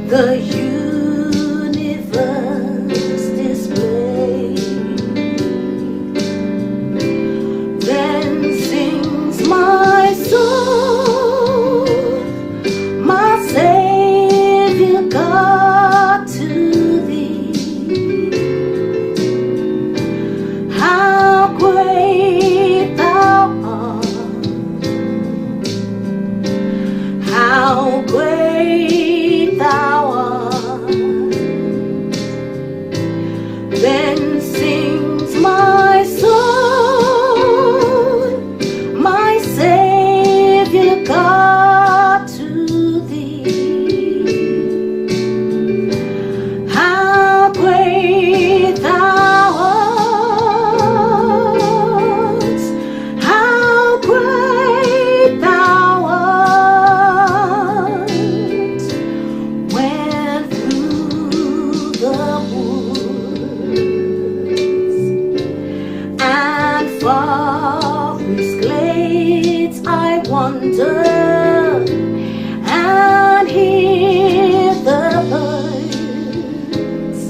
the universe display. Then sings my soul, my Savior God, to thee. How great thou art, how great thou art. Then sings my soul, my Savior God, to thee. How great thou art, how great thou art. When through the woods and forest glades I wander and hear the birds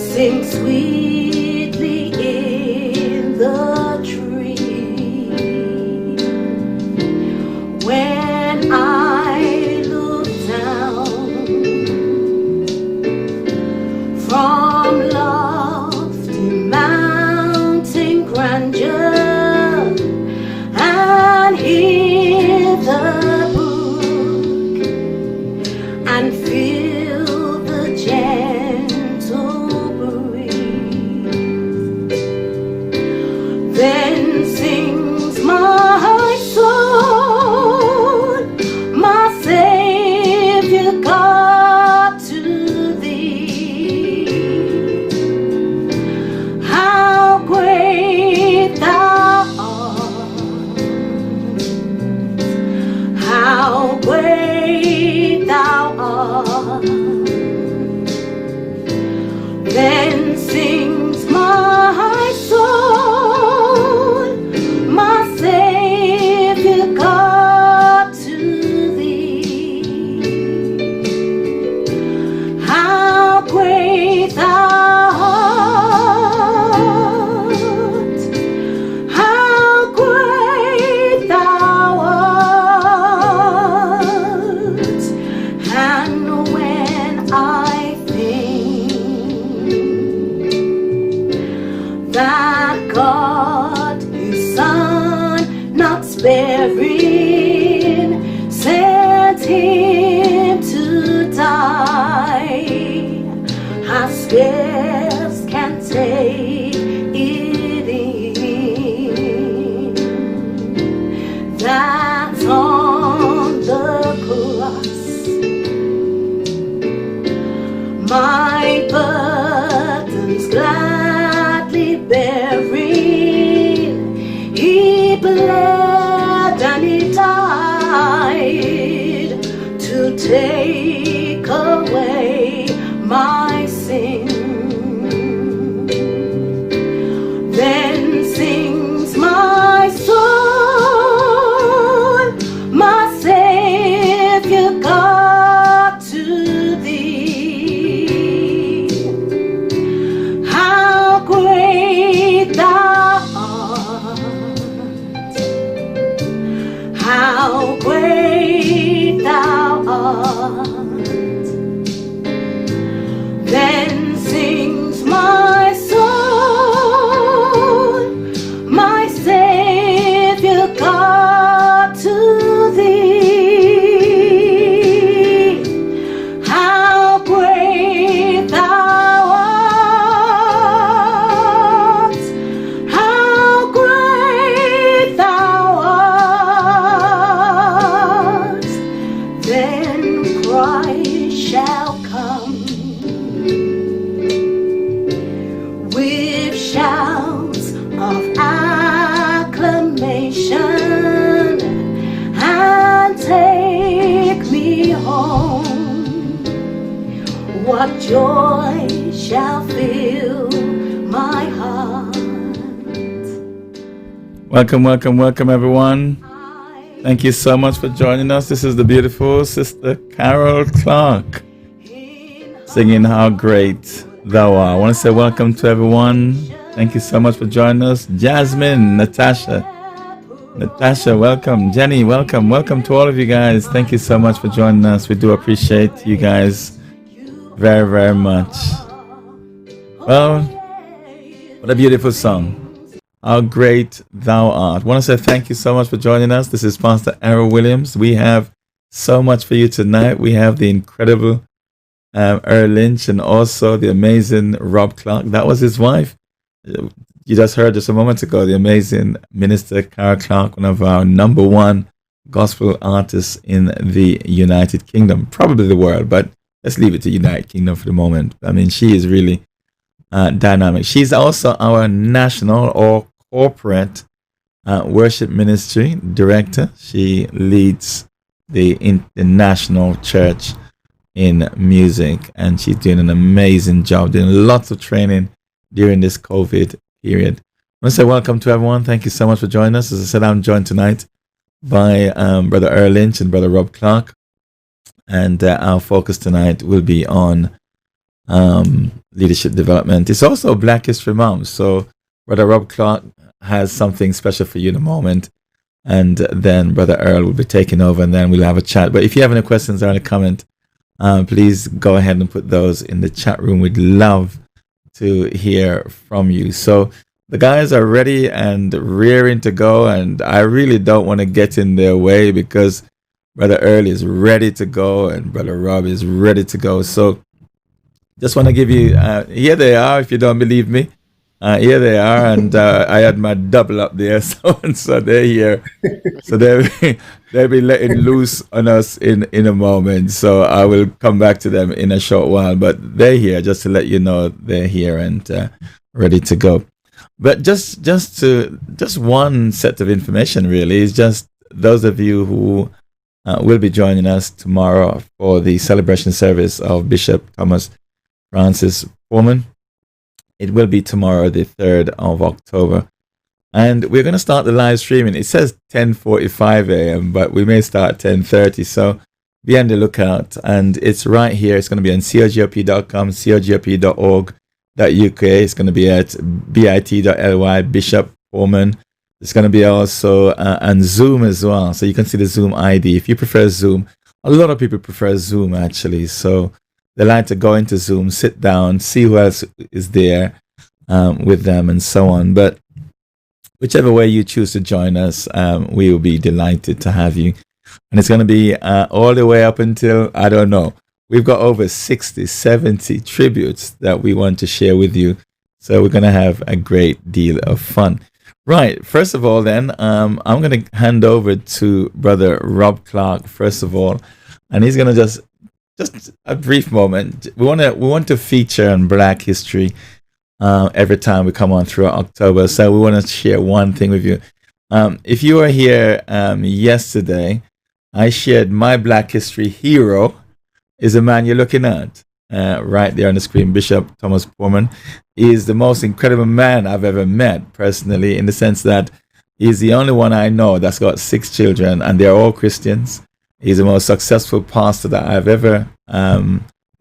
sing sweetly in the tree. When I look down from lofty mountain grandeur and hear the brook and feel the gentle breeze, then sings my soul, my Savior God, to thee. How great thou art, how great thou art. Then sings my soul, my Savior God, to thee. How great thou art, how great thou art. And when I think that God his Son, not sparing, sent him to die, I scarce can take it in, that on the cross my burdens gladly bearing, he bled and he died to take away my sin. Then sings my soul, my Savior God, to thee. How great thou art, how great thou art. Then sings my soul, my Savior God, to thee. How great thou art, how great thou art. Then Christ shall come with shouts of acclamation and take me home. What joy shall fill my heart. Welcome, everyone. Thank you so much for joining us. This is the beautiful Sister Carol Clark. singing How Great Thou Art. I want to say welcome to everyone. Thank you so much for joining us. Jasmine, Natasha, welcome. Jenny, welcome. Welcome to all of you guys. Thank you so much for joining us. We do appreciate you guys very, very much. Well, what a beautiful song. How great thou art. I want to say thank you so much for joining us. This is Pastor Errol Williams. We have so much for you tonight. We have the incredible Errol Lynch and also the amazing Rob Clark. That was his wife. You just heard just a moment ago the amazing Minister Cara Clark, one of our number one gospel artists in the United Kingdom, probably the world, but let's leave it to United Kingdom for the moment. I mean, she is really dynamic. She's also our national or corporate worship ministry director. She leads the national church in music, and she's doing an amazing job, doing lots of training during this COVID period. I want to say welcome to everyone. Thank you so much for joining us. As I said, I'm joined tonight by Brother Errol Lynch and Brother Rob Clark, and our focus tonight will be on leadership development. It's also Black History Month, so Brother Rob Clark has something special for you in a moment, and then Brother Errol will be taking over, and then we'll have a chat. But if you have any questions or any comment, please go ahead and put those in the chat room. We'd love to hear from you. So the guys are ready and rearing to go, and I really don't want to get in their way because Brother Earl is ready to go and Brother Rob is ready to go. So just want to give you, here they are, if you don't believe me. Here they are, and I had my double up there, so they're here. So they'll be letting loose on us in a moment. So I will come back to them in a short while, but they're here just to let you know they're here and ready to go. But just one set of information really is just those of you who will be joining us tomorrow for the celebration service of Bishop Thomas Francis Foreman. It will be tomorrow, the 3rd of October. And we're going to start the live streaming. It says 10:45 a.m., but we may start 10:30. So be on the lookout. And it's right here. It's going to be on cogop.com, cogop.org.uk. It's going to be at bit.ly, Bishop Foreman. It's going to be also on Zoom as well. So you can see the Zoom ID. If you prefer Zoom, a lot of people prefer Zoom actually. So they like to go into Zoom, sit down, see who else is there with them and so on. But whichever way you choose to join us, we will be delighted to have you. And it's going to be all the way up until, I don't know, we've got over 60, 70 tributes that we want to share with you. So we're going to have a great deal of fun. Right. First of all, then, I'm going to hand over to Brother Rob Clark, first of all. And he's going to just a brief moment. We want to feature on Black history every time we come on through October. So we want to share one thing with you. If you were here yesterday, I shared my Black history hero is the man you're looking at right there on the screen. Bishop Thomas Foreman is the most incredible man I've ever met personally, in the sense that he's the only one I know that's got 6 children and they're all Christians. He's the most successful pastor that I've ever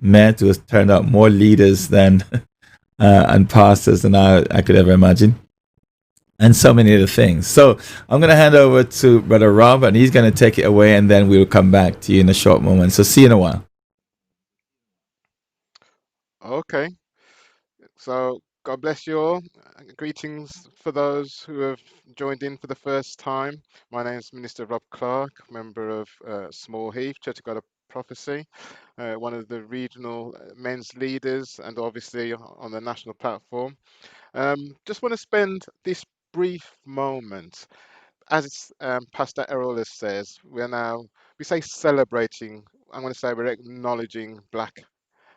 met, who has turned out more leaders than and pastors than I could ever imagine, and so many other things. So I'm going to hand over to Brother Rob, and he's going to take it away, and then we'll come back to you in a short moment. So see you in a while. Okay, so God bless you all. Greetings for those who have joined in for the first time. My name is Minister Rob Clark, member of Small Heath, Church of God of Prophecy, one of the regional men's leaders, and obviously on the national platform. Just want to spend this brief moment, as Pastor Errol says, we say celebrating. I'm going to say we're acknowledging Black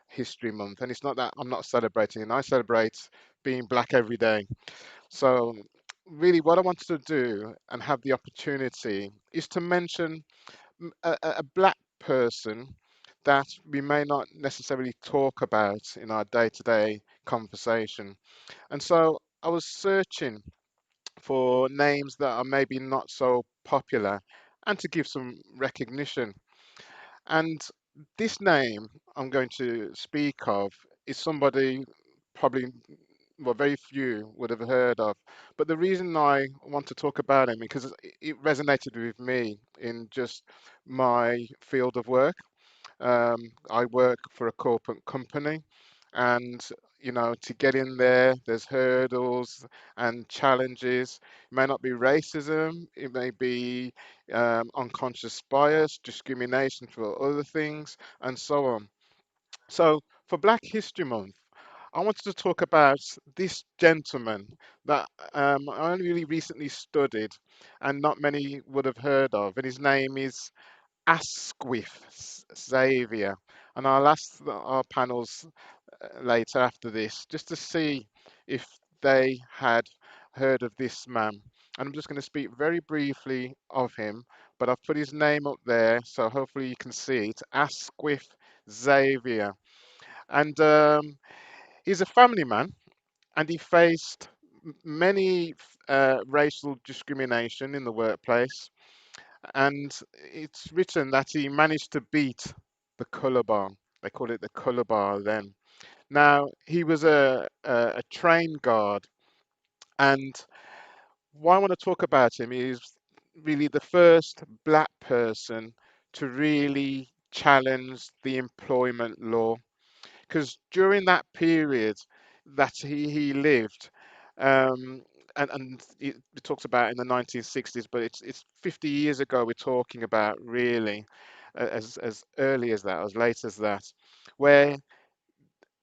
History Month, and it's not that I'm not celebrating, and I celebrate being black every day. So, really, what I wanted to do and have the opportunity is to mention a black person that we may not necessarily talk about in our day-to-day conversation. And so, I was searching for names that are maybe not so popular and to give some recognition. And this name I'm going to speak of is somebody probably, well, very few would have heard of. But the reason I want to talk about him because it resonated with me in just my field of work. I work for a corporate company, and to get in there, there's hurdles and challenges. It may not be racism, it may be unconscious bias, discrimination for other things, and so on. So, for Black History Month, I wanted to talk about this gentleman that I only really recently studied and not many would have heard of, and his name is Asquith Xavier. And I'll ask our panels later after this just to see if they had heard of this man. And I'm just going to speak very briefly of him, but I've put his name up there, so hopefully you can see it. Asquith Xavier. And he's a family man, and he faced many racial discrimination in the workplace, and it's written that he managed to beat the colour bar. They called it the colour bar then. Now, he was a train guard, and why I want to talk about him is really the first black person to really challenge the employment law. Because during that period that he lived, um, and it talks about in the 1960s, but it's 50 years ago we're talking about really, as early as that, as late as that, where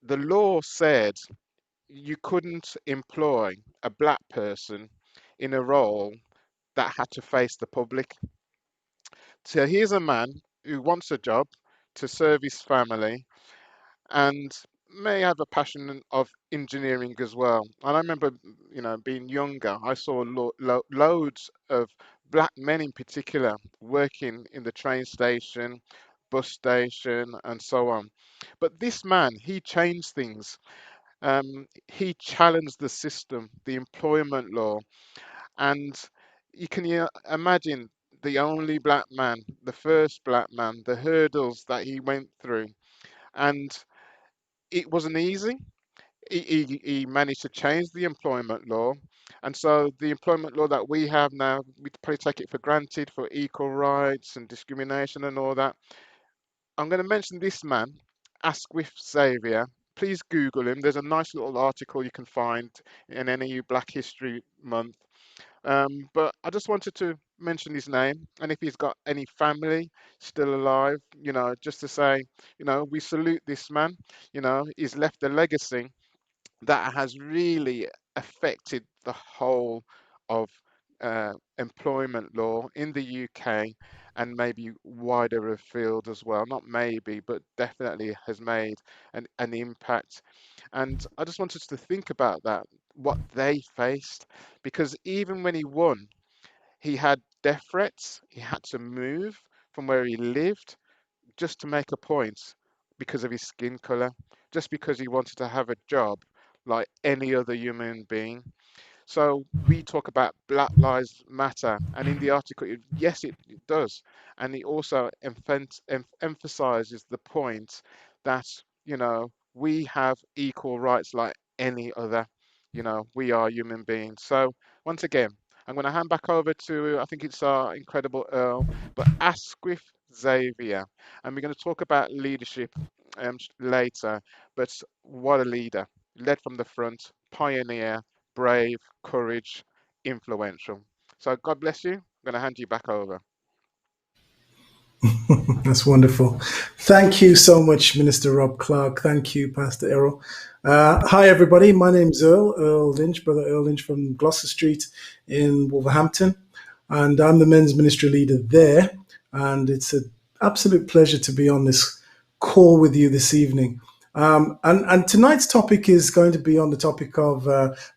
the law said you couldn't employ a black person in a role that had to face the public. So here's a man who wants a job to serve his family and may have a passion of engineering as well. And I remember, being younger, I saw loads of black men in particular working in the train station, bus station, and so on. But this man, he changed things. He challenged the system, the employment law, and you can imagine the only black man, the first black man, the hurdles that he went through. And it wasn't easy. He managed to change the employment law. And so the employment law that we have now, we probably take it for granted for equal rights and discrimination and all that. I'm going to mention this man, Asquith Xavier. Please Google him. There's a nice little article you can find in any Black History Month. But I just wanted to mention his name, and if he's got any family still alive, just to say, we salute this man. He's left a legacy that has really affected the whole of employment law in the UK and maybe wider afield as well. Not maybe, but definitely has made an impact. And I just wanted to think about that, what they faced, because even when he won, he had death threats, he had to move from where he lived just to make a point because of his skin color, just because he wanted to have a job like any other human being. So we talk about Black Lives Matter, and in the article, yes, it does, and it also emphasizes the point that we have equal rights like any other. We are human beings. So once again, I'm going to hand back over to I think it's our incredible Earl, but Asquith Xavier, and we're going to talk about leadership later. But what a leader! Led from the front, pioneer, brave, courage, influential. So God bless you. I'm going to hand you back over. That's wonderful. Thank you so much, Minister Rob Clark. Thank you, Pastor Errol. Hi, everybody. My name's Earl Lynch, Brother Earl Lynch from Gloucester Street in Wolverhampton. And I'm the men's ministry leader there. And it's an absolute pleasure to be on this call with you this evening. And tonight's topic is going to be on the topic of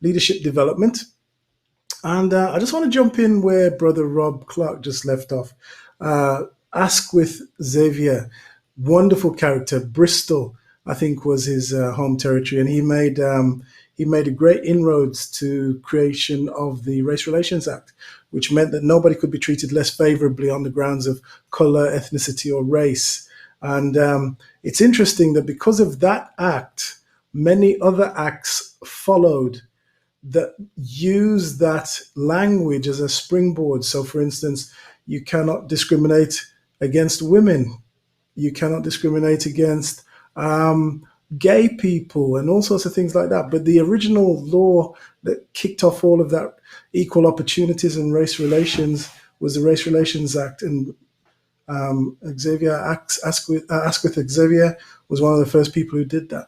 leadership development. And I just want to jump in where Brother Rob Clark just left off. Asquith Xavier, wonderful character. Bristol, I think, was his home territory, and he made a great inroads to creation of the Race Relations Act, which meant that nobody could be treated less favorably on the grounds of color, ethnicity, or race. And it's interesting that because of that act, many other acts followed that use that language as a springboard. So, for instance, you cannot discriminate against women, you cannot discriminate against gay people, and all sorts of things like that. But the original law that kicked off all of that equal opportunities and race relations was the Race Relations Act. And Asquith Xavier was one of the first people who did that.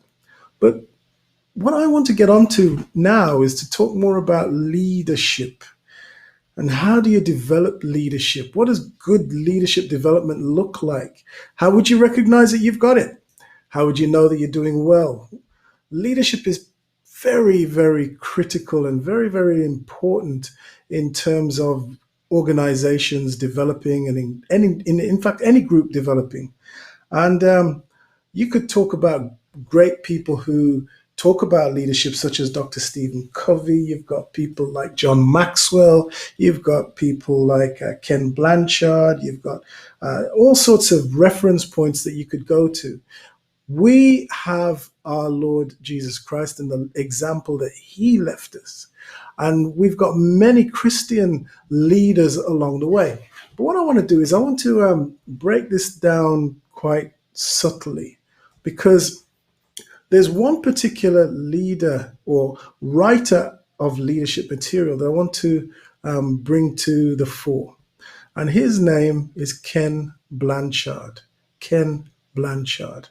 But what I want to get onto now is to talk more about leadership. And how do you develop leadership? What does good leadership development look like? How would you recognize that you've got it? How would you know that you're doing well? Leadership is very, very critical and very, very important in terms of organizations developing and in fact, any group developing. And you could talk about great people who talk about leadership, such as Dr. Stephen Covey. You've got people like John Maxwell. You've got people like Ken Blanchard. You've got all sorts of reference points that you could go to. We have our Lord Jesus Christ and the example that he left us. And we've got many Christian leaders along the way. But what I want to do is I want to break this down quite subtly, because there's one particular leader or writer of leadership material that I want to bring to the fore. And his name is Ken Blanchard. Ken Blanchard.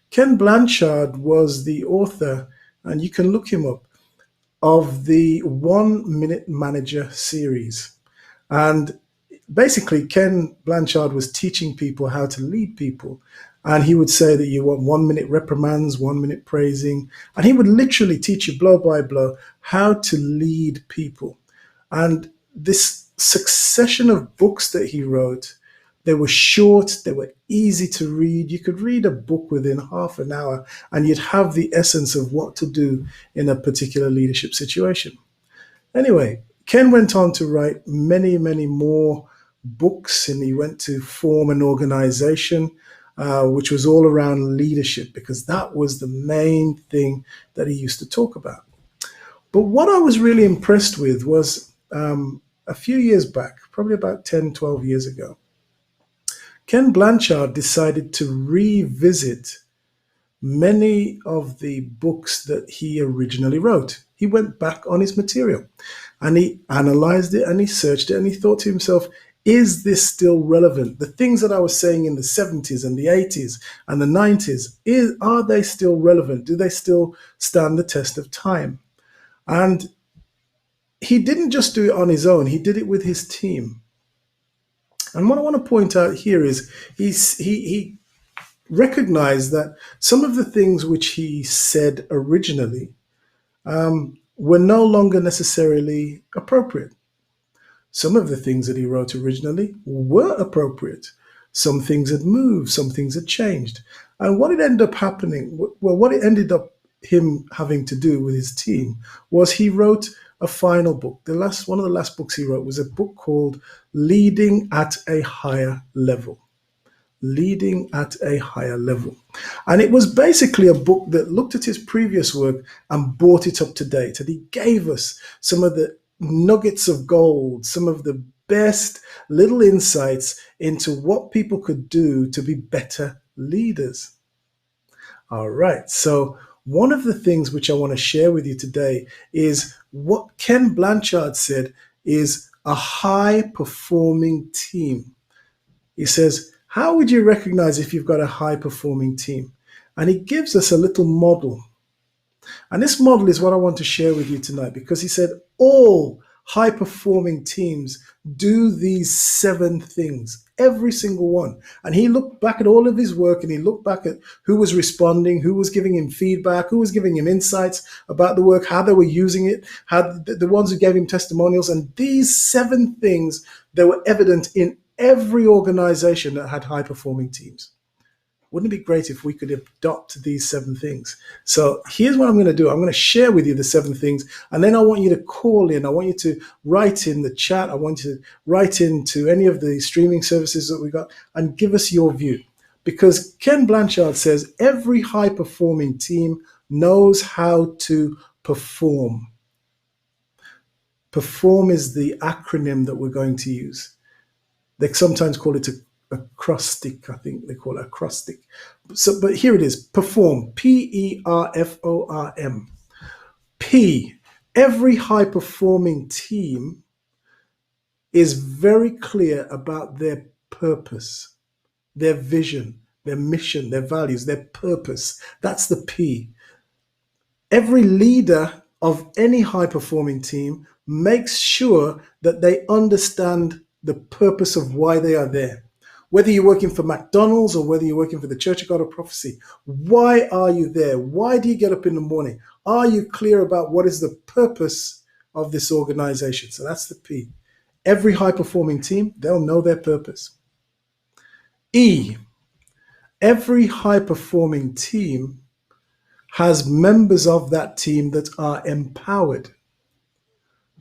Ken Blanchard was the author, and you can look him up, of the 1 Minute Manager series. And basically, Ken Blanchard was teaching people how to lead people. And he would say that you want 1 minute reprimands, 1 minute praising. And he would literally teach you blow by blow how to lead people. And this succession of books that he wrote, they were short, they were easy to read. You could read a book within half an hour and you'd have the essence of what to do in a particular leadership situation. Anyway, Ken went on to write many, many more books, and he went to form an organization which was all around leadership, because that was the main thing that he used to talk about. But what I was really impressed with was a few years back, probably about 10, 12 years ago, Ken Blanchard decided to revisit many of the books that he originally wrote. He went back on his material and he analyzed it and he searched it and he thought to himself, is this still relevant? The things that I was saying in the 70s and the 80s and the 90s, are they still relevant? Do they still stand the test of time? And he didn't just do it on his own, he did it with his team. And what I want to point out here is he recognized that some of the things which he said originally were no longer necessarily appropriate. Some of the things that he wrote originally were appropriate. Some things had moved, some things had changed. And what it ended up happening, well, what it ended up him having to do with his team was he wrote a final book. One of the last books he wrote was a book called Leading at a Higher Level. Leading at a Higher Level. And it was basically a book that looked at his previous work and brought it up to date. And he gave us some of the nuggets of gold, some of the best little insights into what people could do to be better leaders. All right. So one of the things which I want to share with you today is what Ken Blanchard said is a high-performing team. He says, how would you recognize if you've got a high-performing team? And he gives us a little model. And this model is what I want to share with you tonight, because he said all high-performing teams do these 7 things, every single one. And he looked back at all of his work and he looked back at who was responding, who was giving him feedback, who was giving him insights about the work, how they were using it, how the ones who gave him testimonials. And these 7 things, they were evident in every organization that had high-performing teams. Wouldn't it be great if we could adopt these 7 things? So here's what I'm going to do. I'm going to share with you the 7 things, and then I want you to call in. I want you to write in the chat. I want you to write into any of the streaming services that we got and give us your view. because Ken Blanchard says every high performing team knows how to perform. Perform is the acronym that we're going to use. They sometimes call it acrostic. I think they call it acrostic. So, but here it is: perform. Perform. P. Every high performing team is very clear about their purpose, their vision, their mission, their values, their purpose. That's the P. Every leader of any high performing team makes sure that they understand the purpose of why they are there. Whether you're working for McDonald's or whether you're working for the Church of God of Prophecy, why are you there? Why do you get up in the morning? Are you clear about what is the purpose of this organization? So that's the P. Every high performing team, they'll know their purpose. E. Every high performing team has members of that team that are empowered.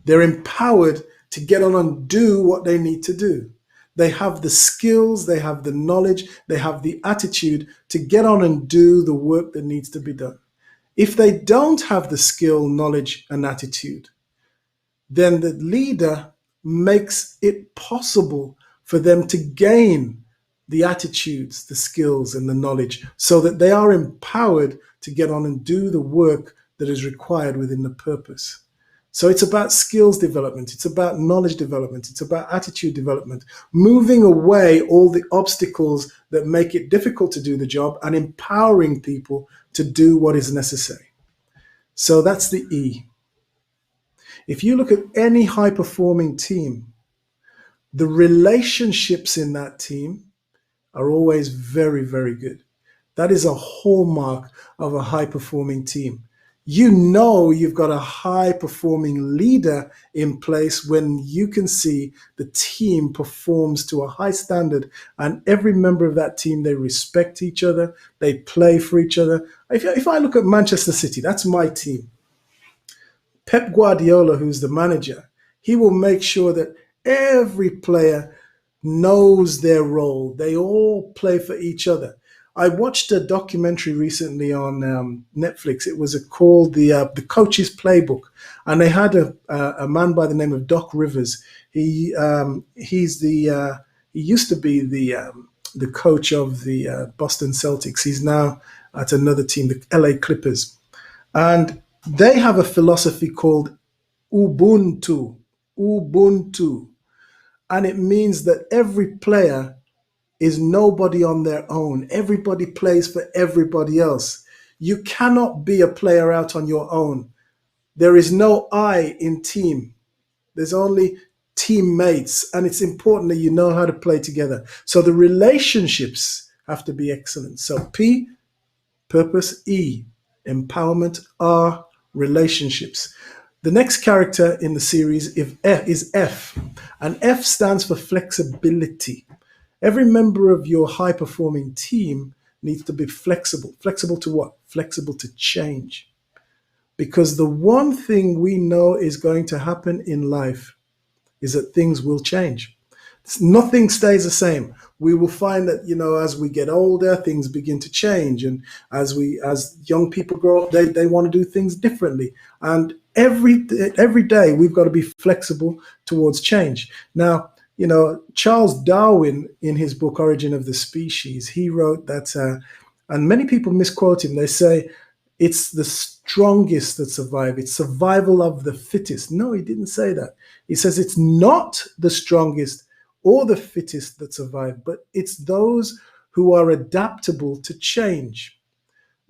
They're empowered to get on and do what they need to do. They have the skills, they have the knowledge, they have the attitude to get on and do the work that needs to be done. If they don't have the skill, knowledge, and attitude, then the leader makes it possible for them to gain the attitudes, the skills, and the knowledge so that they are empowered to get on and do the work that is required within the purpose. So it's about skills development, it's about knowledge development, it's about attitude development, moving away all the obstacles that make it difficult to do the job and empowering people to do what is necessary. So that's the E. If you look at any high performing team, the relationships in that team are always very, very good. That is a hallmark of a high performing team. You know you've got a high performing leader in place when you can see the team performs to a high standard and every member of that team, they respect each other, they play for each other. If I look at Manchester City, that's my team. Pep Guardiola, who's the manager, he will make sure that every player knows their role. They all play for each other. I watched a documentary recently on Netflix. It was called the Coach's Playbook, and they had a man by the name of Doc Rivers. He used to be the coach of the Boston Celtics. He's now at another team, the LA Clippers, and they have a philosophy called Ubuntu, and it means that every player is nobody on their own. Everybody plays for everybody else. You cannot be a player out on your own. There is no I in team. There's only teammates, and it's important that you know how to play together. So the relationships have to be excellent. So P, purpose; E, empowerment; R, relationships. The next character in the series is F, and F stands for flexibility. Every member of your high performing team needs to be flexible. Flexible to what? Flexible to change. Because the one thing we know is going to happen in life is that things will change. Nothing stays the same. We will find that, as we get older, things begin to change. And as young people grow up, they want to do things differently. And every day we've got to be flexible towards change. Now, Charles Darwin, in his book Origin of the Species, he wrote that, and many people misquote him. They say it's the strongest that survive. It's survival of the fittest. No, he didn't say that. He says it's not the strongest or the fittest that survive, but it's those who are adaptable to change.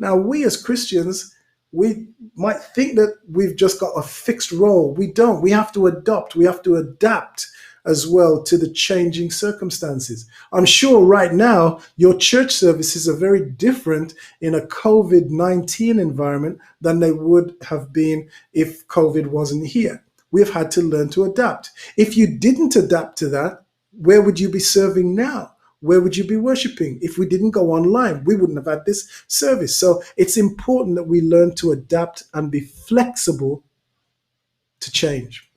Now, we as Christians, we might think that we've just got a fixed role. We don't. We have to adopt. We have to adapt as well to the changing circumstances. I'm sure right now your church services are very different in a COVID-19 environment than they would have been if COVID wasn't here. We've had to learn to adapt. If you didn't adapt to that, where would you be serving now? Where would you be worshiping? If we didn't go online, we wouldn't have had this service. So it's important that we learn to adapt and be flexible to change.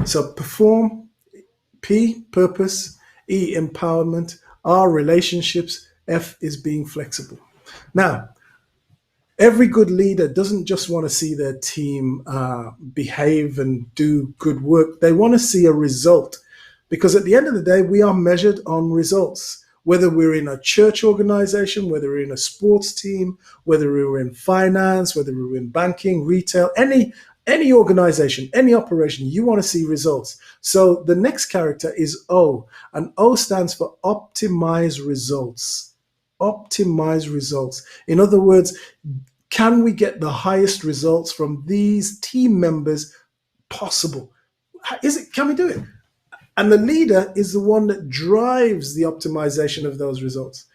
So perform, P, purpose; E, empowerment; R, relationships; F is being flexible. Now, every good leader doesn't just want to see their team behave and do good work. They want to see a result, because at the end of the day, we are measured on results. Whether we're in a church organization, whether we're in a sports team, whether we're in finance, whether we're in banking, retail, any organization, any operation, you want to see results. So the next character is O, and O stands for optimize results. Optimize results. In other words, can we get the highest results from these team members possible? Can we do it? And the leader is the one that drives the optimization of those results.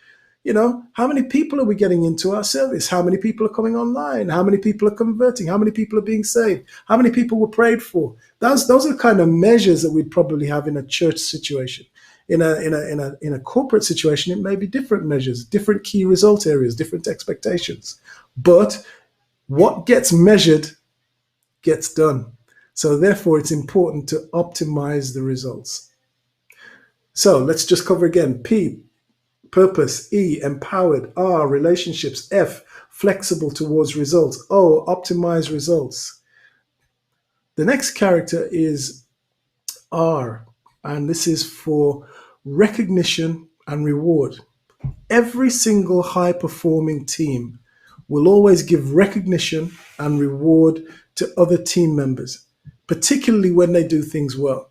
How many people are we getting into our service? How many people are coming online? How many people are converting? How many people are being saved? How many people were prayed for? Those are the kind of measures that we'd probably have in a church situation. In a corporate situation, it may be different measures, different key result areas, different expectations. But what gets measured gets done. So therefore, it's important to optimize the results. So let's just cover again. P, purpose. E, empowered. R, relationships. F, flexible towards results. O, optimize results. The next character is R, and this is for recognition and reward. Every single high-performing team will always give recognition and reward to other team members, particularly when they do things well.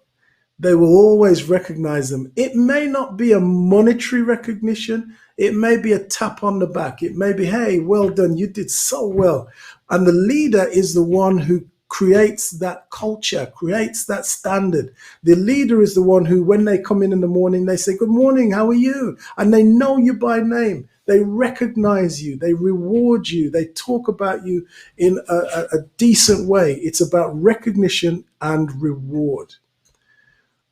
They will always recognize them. It may not be a monetary recognition. It may be a tap on the back. It may be, hey, well done, you did so well. And the leader is the one who creates that culture, creates that standard. The leader is the one who, when they come in the morning, they say, good morning, how are you? And they know you by name. They recognize you. They reward you. They talk about you in a decent way. It's about recognition and reward.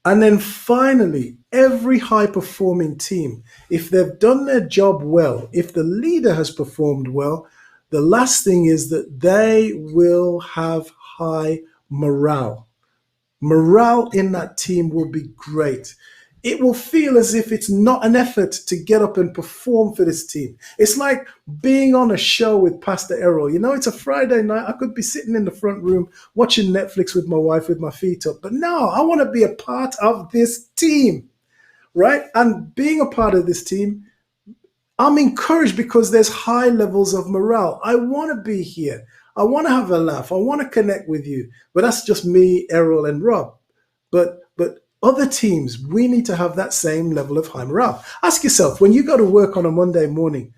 And then finally, every high-performing team, if they've done their job well, if the leader has performed well, the last thing is that they will have high morale. Morale in that team will be great. It will feel as if it's not an effort to get up and perform for this team. It's like being on a show with Pastor Errol. It's a Friday night. I could be sitting in the front room watching Netflix with my wife with my feet up. But no, I want to be a part of this team, right? And being a part of this team, I'm encouraged because there's high levels of morale. I want to be here. I want to have a laugh. I want to connect with you. But that's just me, Errol, and Rob. But other teams, we need to have that same level of high morale. Ask yourself, when you go to work on a Monday morning,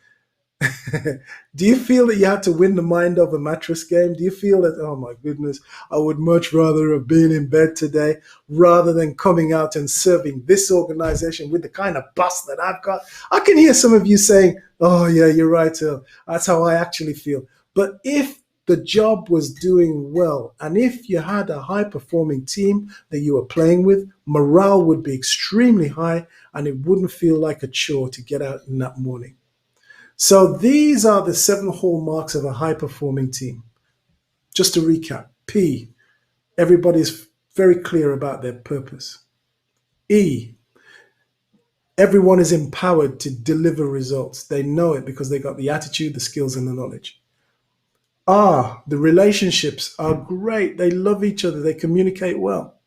do you feel that you had to win the mind of a mattress game? Do you feel that, oh my goodness, I would much rather have been in bed today rather than coming out and serving this organization with the kind of boss that I've got? I can hear some of you saying, oh yeah, you're right, Earl. That's how I actually feel. But if the job was doing well, and if you had a high-performing team that you were playing with, morale would be extremely high, and it wouldn't feel like a chore to get out in that morning. So these are the 7 hallmarks of a high-performing team. Just to recap, P, everybody's very clear about their purpose. E, everyone is empowered to deliver results. They know it because they got the attitude, the skills, and the knowledge. R, the relationships are great. They love each other. They communicate well.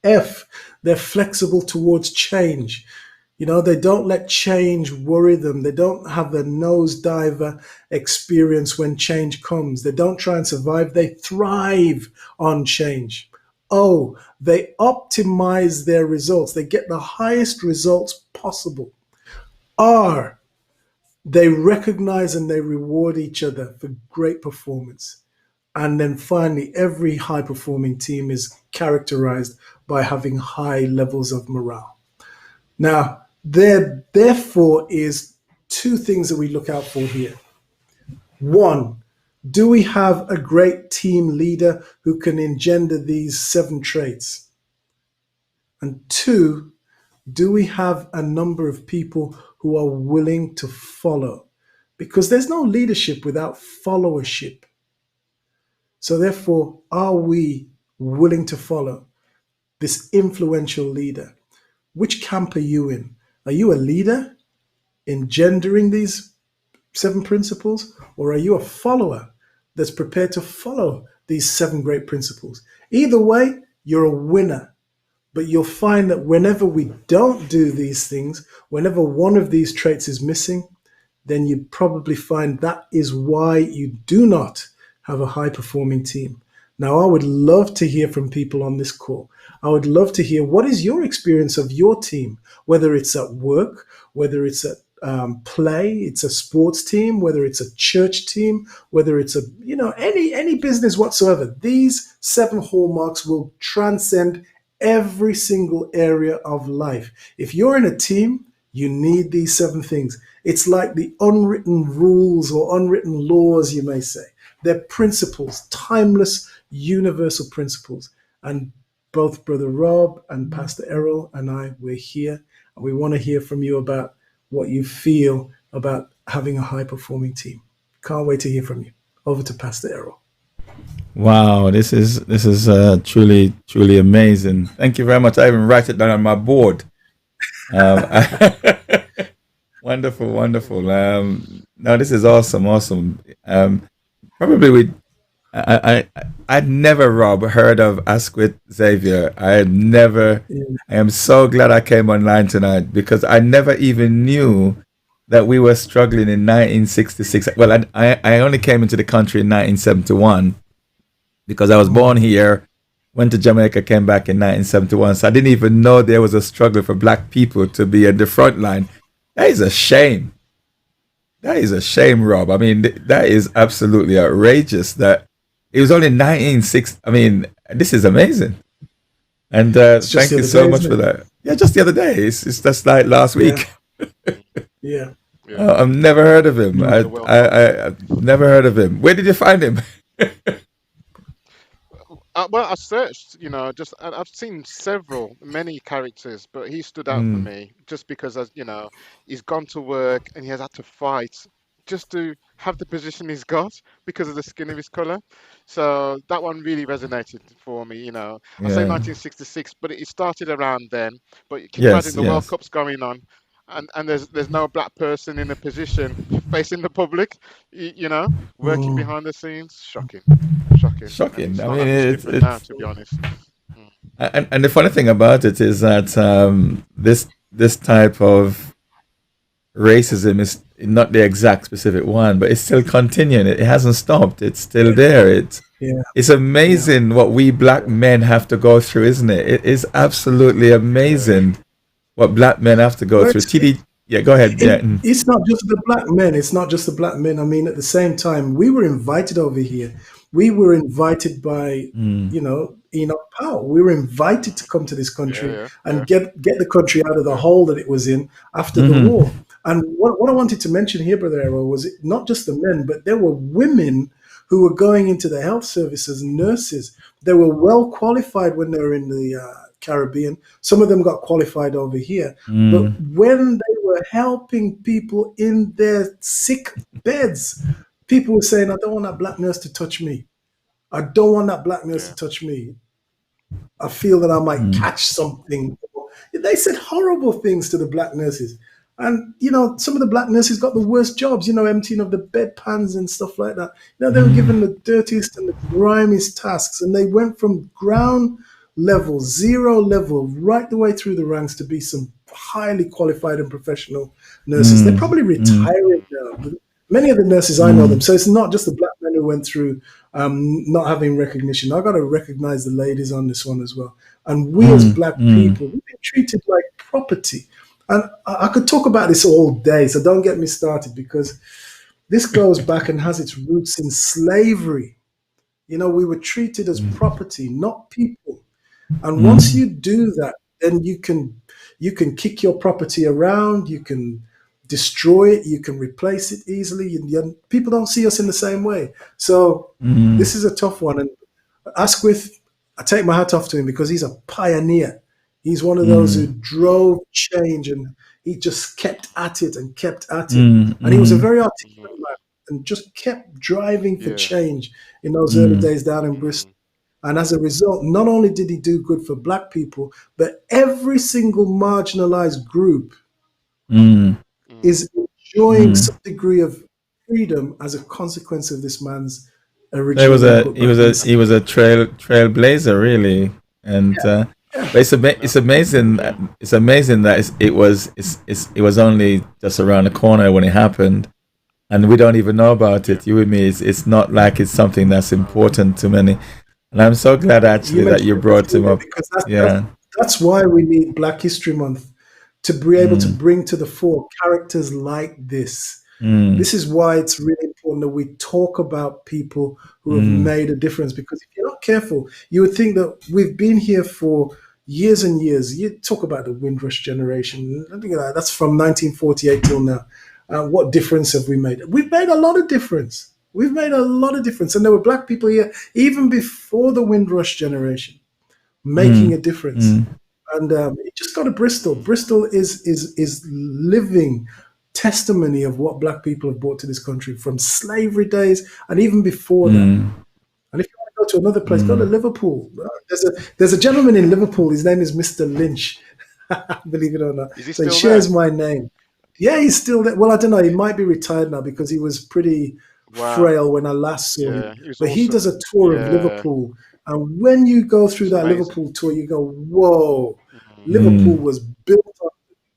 F, they're flexible towards change. They don't let change worry them. They don't have the nosediver experience when change comes. They don't try and survive. They thrive on change. O, they optimize their results. They get the highest results possible. R, they recognize and they reward each other for great performance. And then finally, every high-performing team is characterized by having high levels of morale. Now, there therefore is 2 things that we look out for here. 1, do we have a great team leader who can engender these 7 traits? And 2, do we have a number of people who are willing to follow? Because there's no leadership without followership. So therefore, are we willing to follow this influential leader? Which camp are you in? Are you a leader engendering these seven principles, or are you a follower that's prepared to follow these seven great principles? Either way, you're a winner. But you'll find that whenever we don't do these things, whenever one of these traits is missing, then you probably find that is why you do not have a high performing team. Now, I would love to hear from people on this call. I would love to hear what is your experience of your team, whether it's at work, whether it's at play, it's a sports team, whether it's a church team, whether it's a any business whatsoever. These seven hallmarks will transcend every single area of life. If you're in a team, you need these seven things. It's like the unwritten rules or unwritten laws, you may say. They're principles, timeless, universal principles. And both Brother Rob and Pastor Errol and I, we're here. And we want to hear from you about what you feel about having a high performing team. Can't wait to hear from you. Over to Pastor Errol. Wow, this is truly amazing. Thank you very much. I even write it down on my board. Um, wonderful, wonderful. No, this is awesome, awesome. Probably I'd never, Rob, heard of Asquith Xavier. I had never. Yeah. I am so glad I came online tonight because I never even knew that we were struggling in 1966. Well, I only came into the country in 1971 because I was born here, went to Jamaica, came back in 1971. So I didn't even know there was a struggle for black people to be at the front line. That is a shame. That is a shame, Rob. I mean, that is absolutely outrageous that it was only 1960. I mean, this is amazing. And It's just thank the you other so day, much isn't for it? that. Yeah, just the other day. It's just like last Yeah. week. Yeah. Yeah. I've never heard of him. After the World Cup. I've never heard of him. Where did you find him? Well, I searched, I've seen many characters, but he stood out for Mm, me just because, he's gone to work and he has had to fight just to have the position he's got because of the skin of his color. So that one really resonated for me, I say yeah. 1966, but it started around then. But can you imagine Yes, the World yes. Cup's going on and there's no black person in a position facing the public, working Mm. behind the scenes? Shocking. Shocking. And Shocking. it's I not mean, that much it's different now, it's to be honest. Mm, and the funny thing about it is that this type of racism is not the exact specific one, but it's still continuing. It hasn't stopped. It's still Yeah. there. Yeah. It's Yeah. amazing what we black men have to go through, isn't it? It is absolutely yeah. amazing what black men have to go Well, through. TD, yeah, go ahead. Yeah. it's not just the black men. It's not just the black men. I mean, at the same time, we were invited over here. We were invited by, Mm, Enoch Powell. We were invited to Mm, come to this yeah, country yeah, and yeah, get the country out of the yeah. hole that it was in after the mm-hmm, war. And what I wanted to mention here, Brother Errol, was not just the men, but there were women who were going into the health services, nurses. They were well qualified when they were in the Caribbean. Some of them got qualified over here. But mm, when they were helping people in their sick beds, people were saying, I don't want that black nurse to touch me. I don't want that black nurse to Yeah. touch me. I feel that I might mm, catch something. They said horrible things to the black nurses. And, some of the black nurses got the worst jobs, emptying of the bedpans and stuff like that. They were given the dirtiest and the grimiest tasks. And they went from ground level, zero level, right the way through the ranks to be some highly qualified and professional nurses. They're mm, probably mm, retiring now. But many of the nurses, I know them. mm, So it's not just the black men who went through not having recognition. I got to recognize the ladies on this one as well. And we as mm, black mm, people, we've been treated like property. And I could talk about this all day, so don't get me started because this goes back and has its roots in slavery. We were treated as property, not people. And once mm, you do that, then you can kick your property around, you can destroy it, you can replace it easily. People don't see us in the same way. So mm, this is a tough one. And Asquith, I take my hat off to him because he's a pioneer. He's one of those who mm, drove change and he just kept at it and kept at it. mm, And he was a mm, very Mm, articulate man and just kept driving for yeah. change in those early mm, days down in Bristol. Mm, And as a result, not only did he do good for black people, but every single marginalized group mm, mm, is enjoying Mm. some degree of freedom as a consequence of this man's He was original a input back in. he was a trailblazer really, and Yeah, but it's Yeah. amazing it's amazing that it was only just around the corner when it happened, and we don't even know about Yeah. it. You with me? It's not like it's something that's important to many, and I'm so glad you actually that you mentioned it, that's brought him brilliant up. because Yeah. that's why we need Black History Month to be able to Mm, bring to the fore characters like this. mm, This is why it's really important that we talk about people who have mm, made a difference. Because if you're not careful, you would think that we've been here for years and years. You talk about the Windrush generation. Look at that. That's from 1948 till now. What difference have we made? We've made a lot of difference. We've made a lot of difference. And there were black people here even before the Windrush generation making mm, a difference. mm, And it just go to Bristol. Bristol is living testimony of what black people have brought to this country from slavery days and even before that. mm, And if you want to go to another place, go to mm. Liverpool. There's a gentleman in Liverpool. His name is Mr. Lynch. Believe it or not. Is he So he still there? shares my name. Yeah, he's still there. Well, I don't know. He might be retired now because he was pretty Wow. frail when I last saw him. Yeah, he was But he does awesome. a tour of Yeah, Liverpool. And when you go he through was that amazing. Liverpool tour, you go, whoa, Mm. Liverpool Mm. was built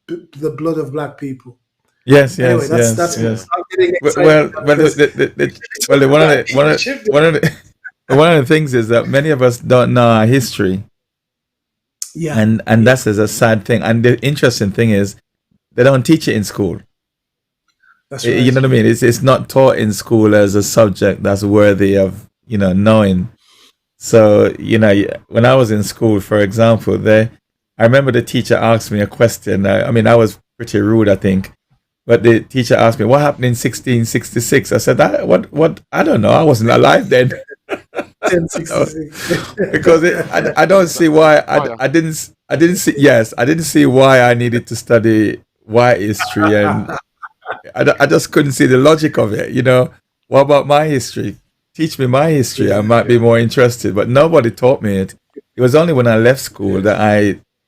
on the blood of black people. Yes, Anyway, yes, yes, that's me. Yeah. yes. I'm getting Well, excited well, now well, because well, talk about one Egypt. of the one of the things is that many of us don't know our history, Yeah, and yeah, that's is a sad thing. And the interesting thing is they don't teach it in school. that's You right. know what I mean? It's not taught in school as a subject that's worthy of knowing. So when I was in school, for example, I remember the teacher asked me a question. I mean, I was pretty rude, I think. But the teacher asked me, "What happened in 1666?" I said, "What? I don't know. I wasn't alive then." No, 1066. because I don't see why Fire. I didn't see yes I didn't see why I needed to study white history, and I just couldn't see the logic of it. What about my history? Teach me my history. I Yeah, might be Yeah. more interested. But nobody taught me it. It was only when I left school yes. that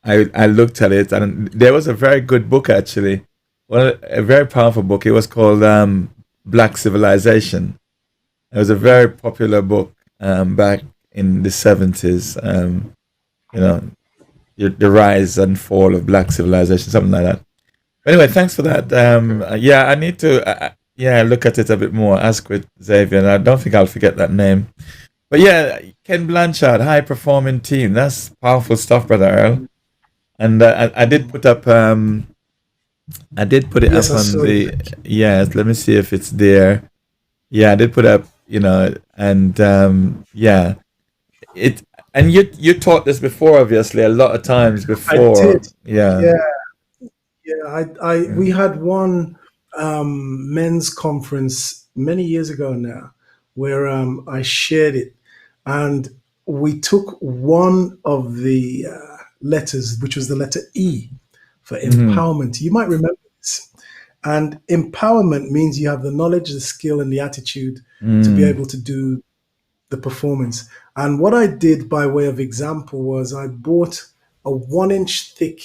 I looked at it, and there was a very good book actually. Well, a very powerful book. It was called Black Civilization. It was a very popular book back in the 70s. You know, the rise and fall of black civilization, something like that. Anyway, thanks for that. Okay. Yeah, I need to yeah look at it a bit more. Ask with Xavier, and I don't think I'll forget that name. But yeah, Ken Blanchard, high performing team. That's powerful stuff, brother Earl. And I did put up I did put it Yes, up I on saw it. the Thank yes. Let me see if it's there. Yeah, I did put up. And yeah, it. And you taught this before, obviously, a lot of times I did. before. Yeah. Yeah, yeah. We had one men's conference many years ago now, where I shared it, and we took one of the letters, which was the letter E for Mm-hmm. empowerment. You might remember this. And empowerment means you have the knowledge, the skill, and the attitude to be Mm. able to do the performance. And what I did by way of example was I bought a 1 inch thick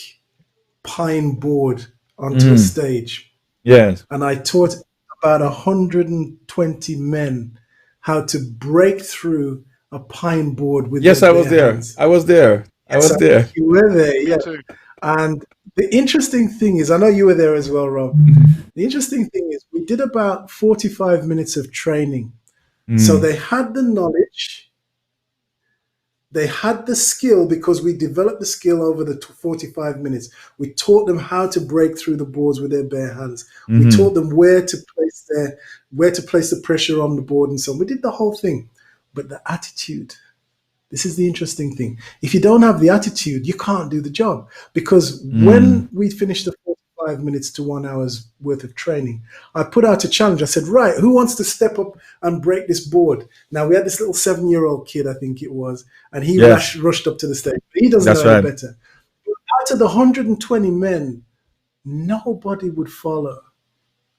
pine board onto a Mm-hmm. stage, Yes. and I taught about 120 men how to break through a pine board with their Yes, I was bare there. hands. I was there. I Yes, was I there. think you were there. Me Yeah. too. And the interesting thing is, I know you were there as well, Rob. The interesting thing is, we did about 45 minutes of training. So Mm. they had the knowledge, they had the skill because we developed the skill over the 45 minutes. We taught them how to break through the boards with their bare hands. We Mm-hmm. taught them where to place the pressure on the board and so on. We did the whole thing. But the attitude, this is the interesting thing. If you don't have the attitude, you can't do the job. Because Mm. when we finished the 45 minutes to 1 hour's worth of training, I put out a challenge. I said, right, who wants to step up and break this board? Now, we had this little 7-year-old kid, I think it was, and he Yes, rushed up to the stage. He doesn't know that's any right. better. Out of the 120 men, nobody would follow,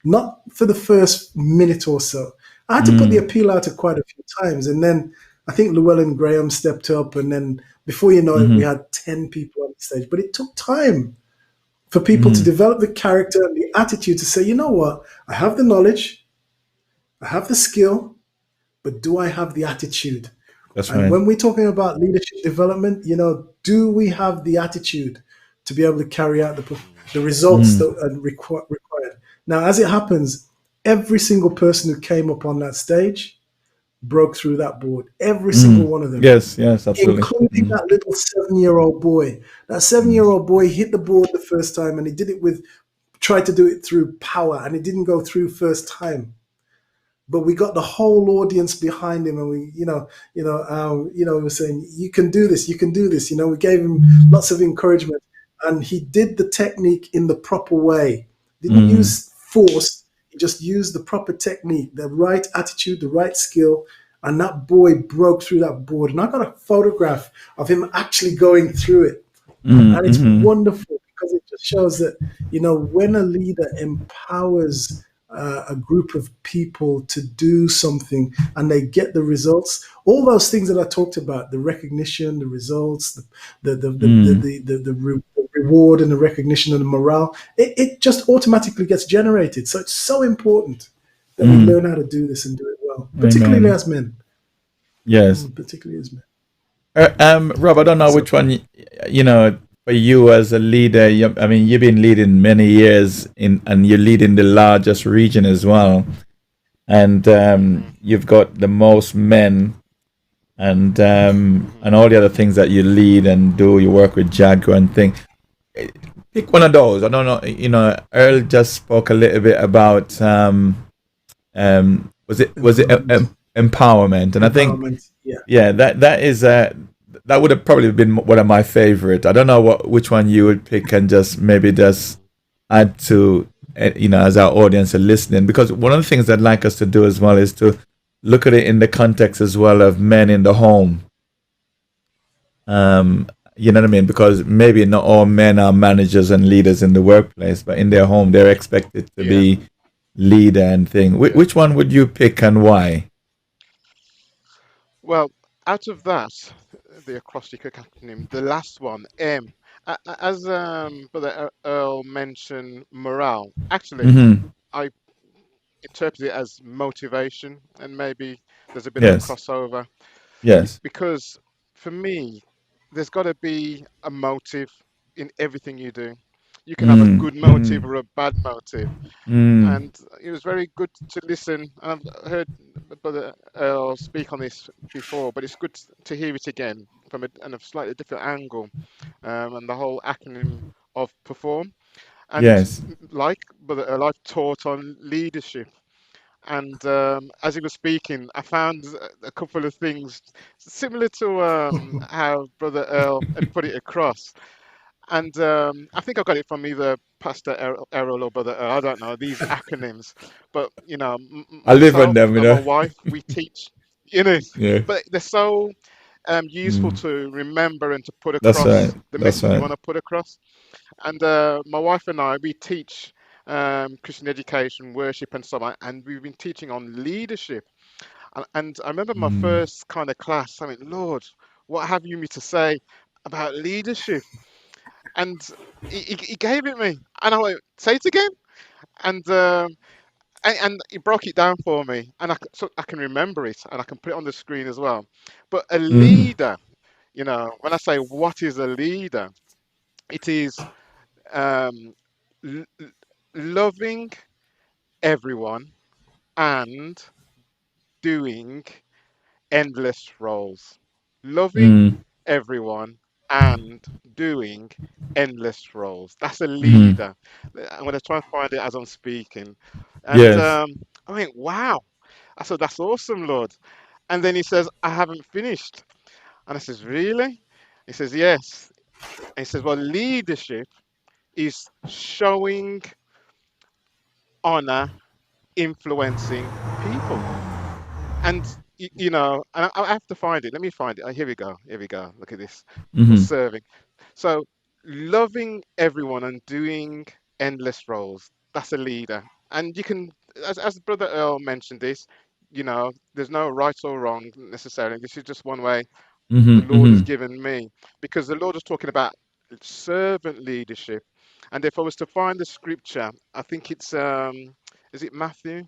not for the first minute or so. I had to put the Mm. appeal out quite a few times. And then I think Llewellyn Graham stepped up. And then before you know it, we Mm-hmm. had 10 people on the stage. But it took time for people to Mm, develop the character and the attitude to say, you know what, I have the knowledge, I have the skill, but do I have the attitude? that's And right. when we're talking about leadership development, do we have the attitude to be able to carry out the results Mm, that are required? Now, as it happens, every single person who came up on that stage broke through that board. Every single mm. one of them, Yes, yes, absolutely. including Mm, that little 7-year-old boy. That seven mm, year old boy hit the board the first time, and he did it with tried to do it through power, and it didn't go through first time. But we got the whole audience behind him, and we were saying, "You can do this. You can do this." We gave him lots of encouragement, and he did the technique in the proper way. Didn't mm, use force. He just used the proper technique, the right attitude, the right skill, and that boy broke through that board. And I got a photograph of him actually going through it, mm, and it's mm, wonderful because it just shows that when a leader empowers a group of people to do something and they get the results, all those things that I talked about, the recognition, the results, mm, the reward and the recognition and the morale, it just automatically gets generated. So it's so important that we mm. learn how to do this and do it well, particularly Amen. as men. Yes. Particularly as men. Rob, I don't know So which one, for you as a leader, I mean, you've been leading many years and you're leading the largest region as well. And hmm you've got the most men hmm and all the other things that you lead and do. You work with Jaguar and thing. Pick one of those. I don't know. Earl just spoke a little bit about was it empowerment, empowerment, and I think empowerment. Yeah. yeah, that is that would have probably been one of my favorite. I don't know which one you would pick and just maybe just add to as our audience are listening, because one of the things I'd like us to do as well is to look at it in the context as well of men in the home. um you know what I mean, because maybe not all men are managers and leaders in the workplace, but in their home they're expected to Yeah, be leader and thing. yeah. Which one would you pick and why? Well, out of that, the acrostic acronym, the last one, M, as Brother Earl mentioned, morale. Actually, Mm-hmm. I interpret it as motivation, and maybe there's a bit of a Yes. crossover Yes. because for me, there's got to be a motive in everything you do. You can have a Mm, good mm, motive or a bad motive, mm, and it was very good to listen. And I've heard Brother Earl speak on this before, but it's good to hear it again from a slightly different angle, and the whole acronym of perform. And yes. like Brother Earl, I've taught on leadership. And as he was speaking, I found a couple of things similar to how Brother Earl had put it across. And I think I got it from either Pastor Errol or Brother Earl. I don't know these acronyms, but I live on myself them, and my wife, we teach, you know, Yeah. but they're so useful Mm, to remember and to put that's right. across the That's message we right. want to put across. And my wife and I, we teach Christian education, worship, and so on, and we've been teaching on leadership. And I remember my Mm, first kind of class. I went, Lord, what have you me to say about leadership? And he gave it me, and I went, say it again, and he broke it down for me, and so I can remember it, and I can put it on the screen as well. But a mm, leader, when I say what is a leader, it is um, l- l- loving everyone and doing endless roles. Loving mm, everyone and doing endless roles. That's a mm. leader. I'm going to try and find it as I'm speaking. And Yes. I went, wow. I said, that's awesome, Lord. And then he says, I haven't finished. And I says, really? He says, yes. And he says, well, leadership is showing honor, influencing people. And and I have to find it. Let me find it. Here we go. Here we go. Look at this. For Mm-hmm. serving. So loving everyone and doing endless roles. That's a leader. And you can, as Brother Earl mentioned this, there's no right or wrong necessarily. This is just one way the Mm-hmm. Lord has Mm-hmm. given me, because the Lord is talking about servant leadership. And if I was to find the scripture, I think it's is it Matthew?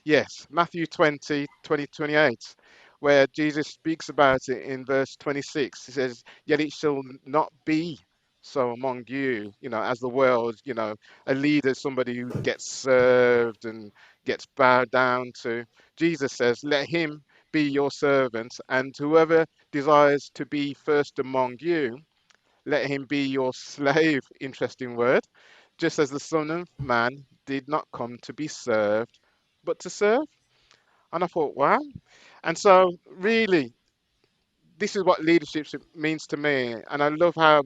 Yes, Matthew 20, 28, where Jesus speaks about it in verse 26. He says, "Yet it shall not be so among you, as the world, a leader, somebody who gets served and gets bowed down to." Jesus says, "Let him be your servant, and whoever desires to be first among you, let him be your slave." Interesting word. "Just as the Son of Man did not come to be served, but to serve." And I thought, wow. And so, really, this is what leadership means to me. And I love how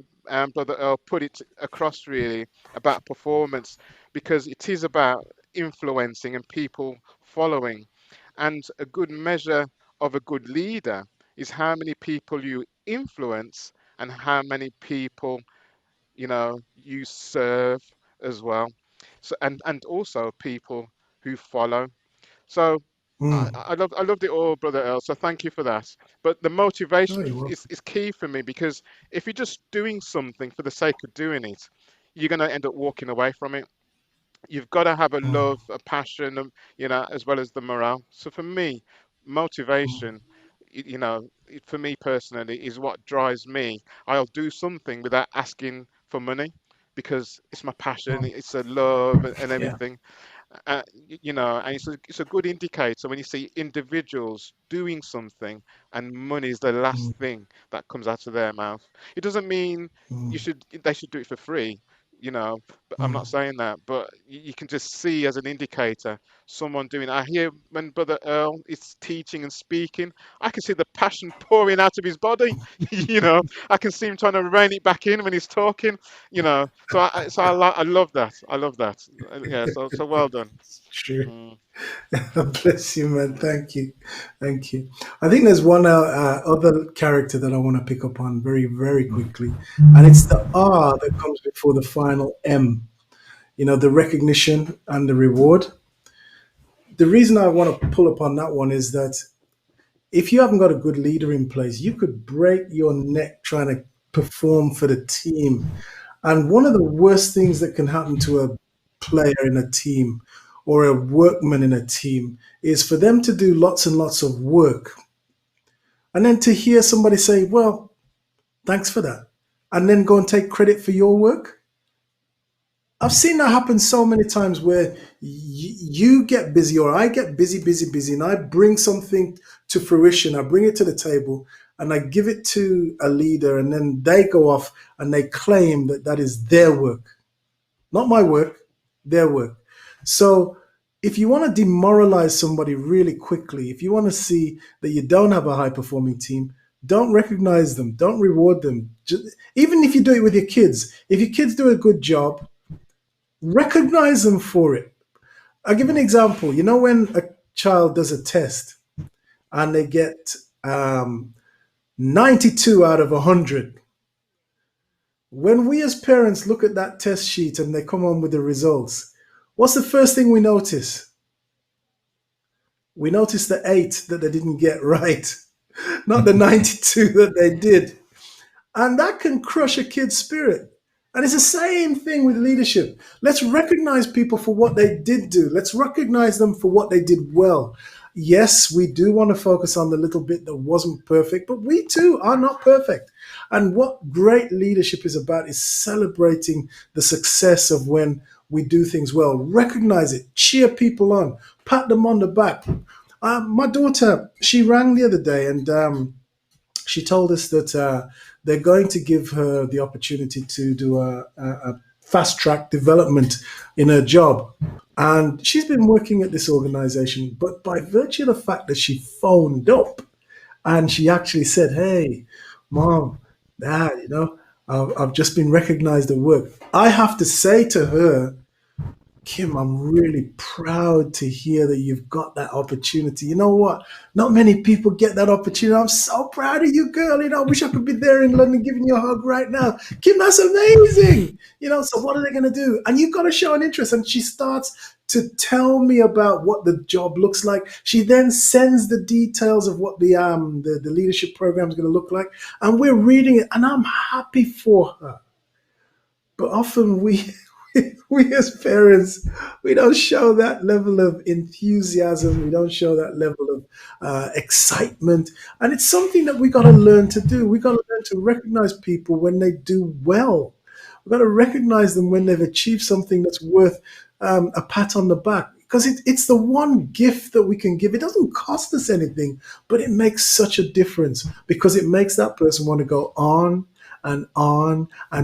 Brother Earl put it across, really, about performance, because it is about influencing and people following. And a good measure of a good leader is how many people you influence and how many people you serve as well. So and also people who follow. So Mm. I loved it all, Brother Earl. So thank you for that. But the Oh, motivation you're welcome. is key for me, because if you're just doing something for the sake of doing it, you're going to end up walking away from it. You've got to have a Mm. love, a passion, as well as the morale. So for me, motivation, for me personally, is what drives me. I'll do something without asking for money, because it's my passion, Mm. it's a love and Yeah. everything. And it's a good indicator when you see individuals doing something and money is the Mm. last thing that comes out of their mouth. It doesn't mean Mm. they should do it for free, but I'm not Mm. saying that. But you can just see as an indicator someone doing. I hear when Brother Earl is teaching and speaking, I can see the passion pouring out of his body. I can see him trying to rein it back in when he's talking. I love that. I love that. Yeah. So well done. It's true. Mm. Bless you, man. Thank you. Thank you. I think there's one other character that I want to pick up on very, very quickly. And it's the R that comes before the final M, the recognition and the reward. The reason I want to pull upon that one is that if you haven't got a good leader in place, you could break your neck trying to perform for the team. And one of the worst things that can happen to a player in a team or a workman in a team is for them to do lots and lots of work and then to hear somebody say, "Well, thanks for that," and then go and take credit for your work. I've seen that happen so many times where you get busy or I get busy, busy, busy, and I bring something to fruition. I bring it to the table and I give it to a leader, and then they go off and they claim that that is their work, not my work, their work. So if you want to demoralize somebody really quickly, if you want to see that you don't have a high performing team, don't recognize them, don't reward them. Even if you do it with your kids, if your kids do a good job, recognize them for it. I'll give an example. You know, when a child does a test and they get 92 out of 100, when we as parents look at that test sheet and they come on with the results, what's the first thing we notice? We notice the 8 that they didn't get right, not the 92 that they did. And that can crush a kid's spirit. And it's the same thing with leadership. Let's recognize people for what they did do. Let's recognize them for what they did well. Yes, we do want to focus on the little bit that wasn't perfect, but we too are not perfect. And what great leadership is about is celebrating the success of when we do things well. Recognize it, cheer people on, pat them on the back. My daughter, she rang the other day and she told us that they're going to give her the opportunity to do a fast track development in her job. And she's been working at this organization, but by virtue of the fact that she phoned up and she actually said, "Hey, mom, dad, I've just been recognized at work." I have to say to her, "Kim, I'm really proud to hear that you've got that opportunity. You know what? Not many people get that opportunity. I'm so proud of you, girl. I wish I could be there in London giving you a hug right now. Kim, that's amazing. So what are they going to do? And you've got to show an interest." And she starts to tell me about what the job looks like. She then sends the details of what the leadership program is going to look like. And we're reading it, and I'm happy for her. But often we we as parents, we don't show that level of enthusiasm. We don't show that level of excitement, and it's something that we got to learn to do. We got to learn to recognize people when they do well. We've got to recognize them when they've achieved something that's worth a pat on the back. Because it's the one gift that we can give. It doesn't cost us anything, but it makes such a difference because it makes that person want to go on and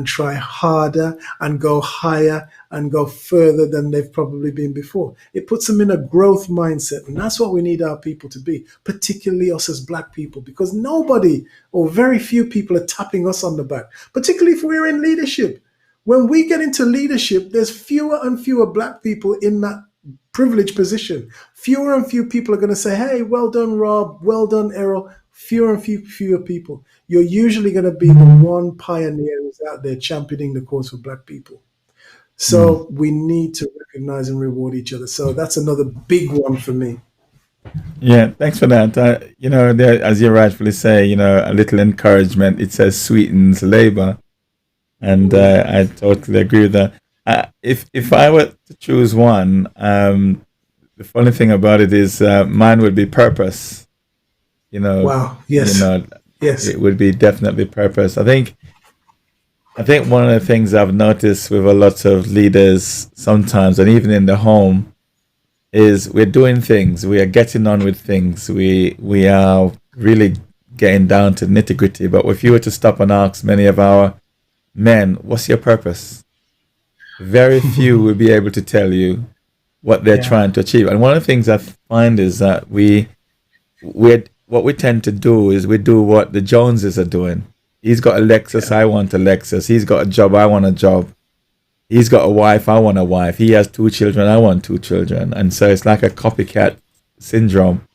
try harder and go higher and go further than they've probably been before. It puts them in a growth mindset. And that's what we need our people to be, particularly us as Black people, because nobody or very few people are tapping us on the back, particularly if we're in leadership. When we get into leadership, there's fewer and fewer Black people in that privileged position. Fewer and fewer people are going to say, hey, well done, Rob, well done, Errol. Fewer and fewer people. You're usually going to be the one pioneer who's out there championing the cause for Black people. So we need to recognize and reward each other. So that's another big one for me. Yeah, thanks for that. As you rightfully say, a little encouragement, it says sweetens labor. And I totally agree with that. If I were to choose one, the funny thing about it is mine would be purpose. Wow. Yes. Yes. It would be definitely purpose. I think one of the things I've noticed with a lot of leaders sometimes, and even in the home, is we're doing things, we are getting on with things, we are really getting down to nitty gritty. But if you were to stop and ask many of our men, what's your purpose? Very few will be able to tell you what they're trying to achieve. And one of the things I find is that what we tend to do is we do what the Joneses are doing. He's got a Lexus, I want a Lexus. He's got a job, I want a job. He's got a wife, I want a wife. He has 2 children, I want 2 children. And so it's like a copycat syndrome.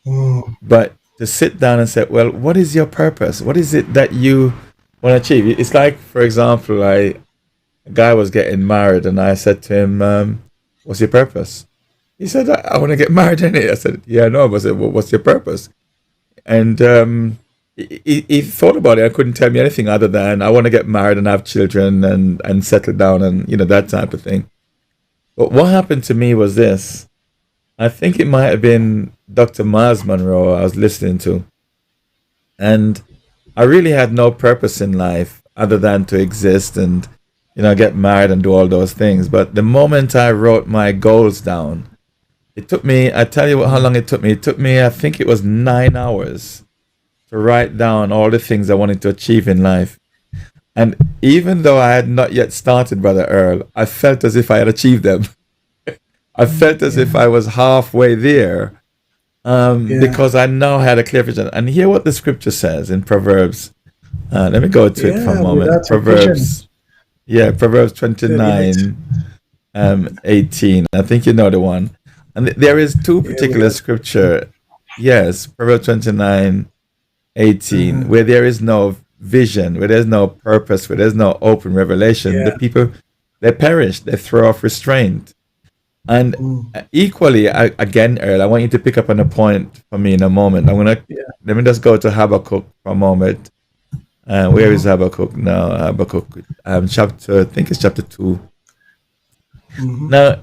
But to sit down and say, well, what is your purpose? What is it that you want to achieve? It's like, for example, a guy was getting married and I said to him, what's your purpose? He said, I want to get married, innit? I said, yeah, no. But I said, well, what's your purpose? And he thought about it. I couldn't tell me anything other than I want to get married and have children and settle down and, that type of thing. But what happened to me was this. I think it might have been Dr. Miles Monroe I was listening to. And I really had no purpose in life other than to exist and, get married and do all those things. But the moment I wrote my goals down, it took me, I tell you how long it took me. It took me, I think it was 9 hours to write down all the things I wanted to achieve in life. And even though I had not yet started, Brother Earl, I felt as if I had achieved them. I felt as if I was halfway there because I now had a clear vision. And hear what the scripture says in Proverbs. Let me go to it for a moment. Proverbs 29, 18. I think you know the one. And there is 2 particular scripture. Yes, Proverbs 29, 18, where there is no vision, where there's no purpose, where there's no open revelation. The people, they perish, they throw off restraint. And equally, again, Earl, I want you to pick up on a point for me in a moment. Let me just go to Habakkuk for a moment. Where is Habakkuk now? Habakkuk, chapter, I think it's chapter 2. Now,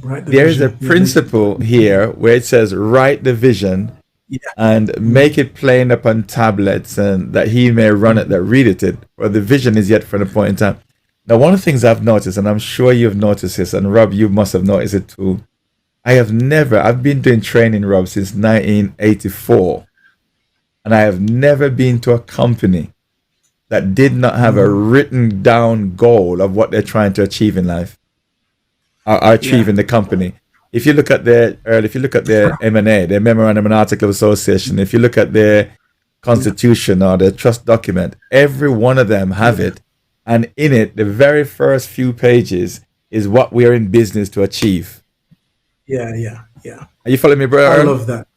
there is a principle here where it says, write the vision and make it plain upon tablets, and that he may run it that readeth it. For the vision is yet for the point in time. Now, one of the things I've noticed, and I'm sure you've noticed this, and Rob, you must have noticed it too. I've been doing training, Rob, since 1984. And I have never been to a company that did not have a written down goal of what they're trying to achieve in life. Are achieving the company. If you look at their M&A, their Memorandum and Article of Association, if you look at their constitution or their trust document, every one of them have it. And in it, the very first few pages is what we are in business to achieve. Yeah. Are you following me, bro? I love that.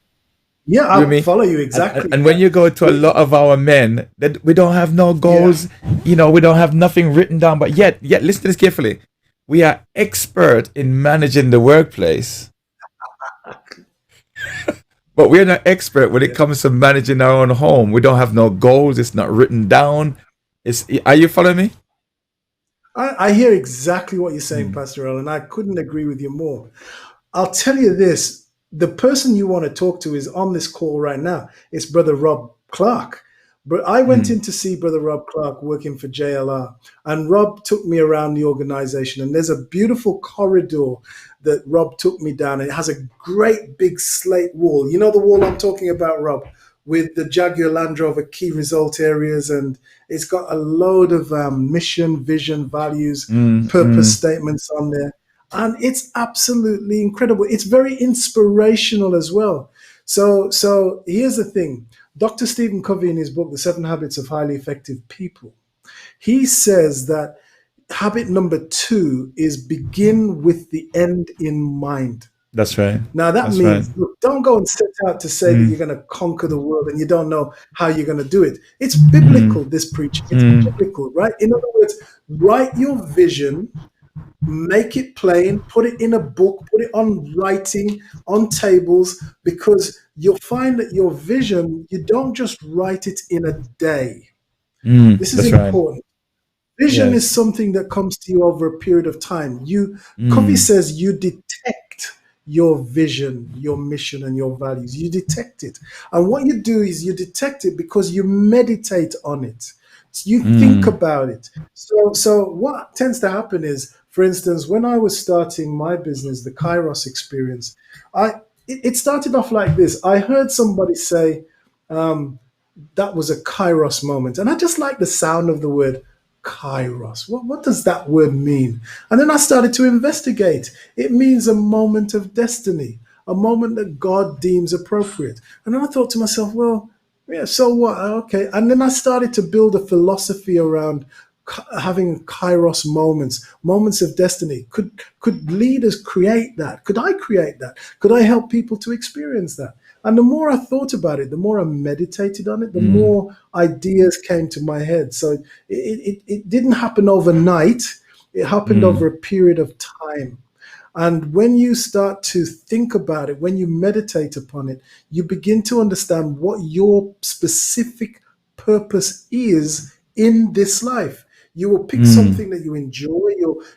Yeah, I follow you exactly. And when you go to a lot of our men, that we don't have no goals, we don't have nothing written down, but yet listen to this carefully. We are expert in managing the workplace, but we're not expert when it comes to managing our own home. We don't have no goals. It's not written down. Are you following me? I hear exactly what you're saying, Mm, Pastor Earl, and I couldn't agree with you more. I'll tell you this, the person you want to talk to is on this call right now. It's Brother Rob Clark. But I went mm, in to see Brother Rob Clark working for JLR, and Rob took me around the organization. And there's a beautiful corridor that Rob took me down. And it has a great big slate wall. You know the wall I'm talking about, Rob, with the Jaguar Land Rover key result areas, and it's got a load of mission, vision, values, mm, purpose mm. statements on there, and it's absolutely incredible. It's very inspirational as well. So here's the thing. Dr. Stephen Covey, in his book, The 7 Habits of Highly Effective People, he says that habit number 2 is begin with the end in mind. That's right. Now, that That's right. means, look, don't go and set out to say that Mm, you're going to conquer the world and you don't know how you're going to do it. It's mm, biblical, this preaching. It's mm, biblical, right? In other words, write your vision, make it plain, put it in a book, put it on writing, on tables, because you'll find that your vision, you don't just write it in a day. This is that's right. important. Vision is Yes. something that comes to you over a period of time. Covey Mm, says you detect your vision, your mission, and your values. You detect it. And what you do is you detect it because you meditate on it. You think mm, about it. So what tends to happen is, for instance, when I was starting my business, the Kairos experience, it started off like this. I heard somebody say, um, that was a kairos moment. And I just like the sound of the word kairos. What does that word mean? And then I started to investigate. It means a moment of destiny, a moment that God deems appropriate. And then I thought to myself, well, yeah, so what? Okay. And then I started to build a philosophy around having kairos moments, moments of destiny. Could leaders create that? Could I create that? Could I help people to experience that? And the more I thought about it, the more I meditated on it, the mm, more ideas came to my head. So it didn't happen overnight. It happened over mm, a period of time. And when you start to think about it, when you meditate upon it, you begin to understand what your specific purpose is in this life. You will pick mm, something that you enjoy.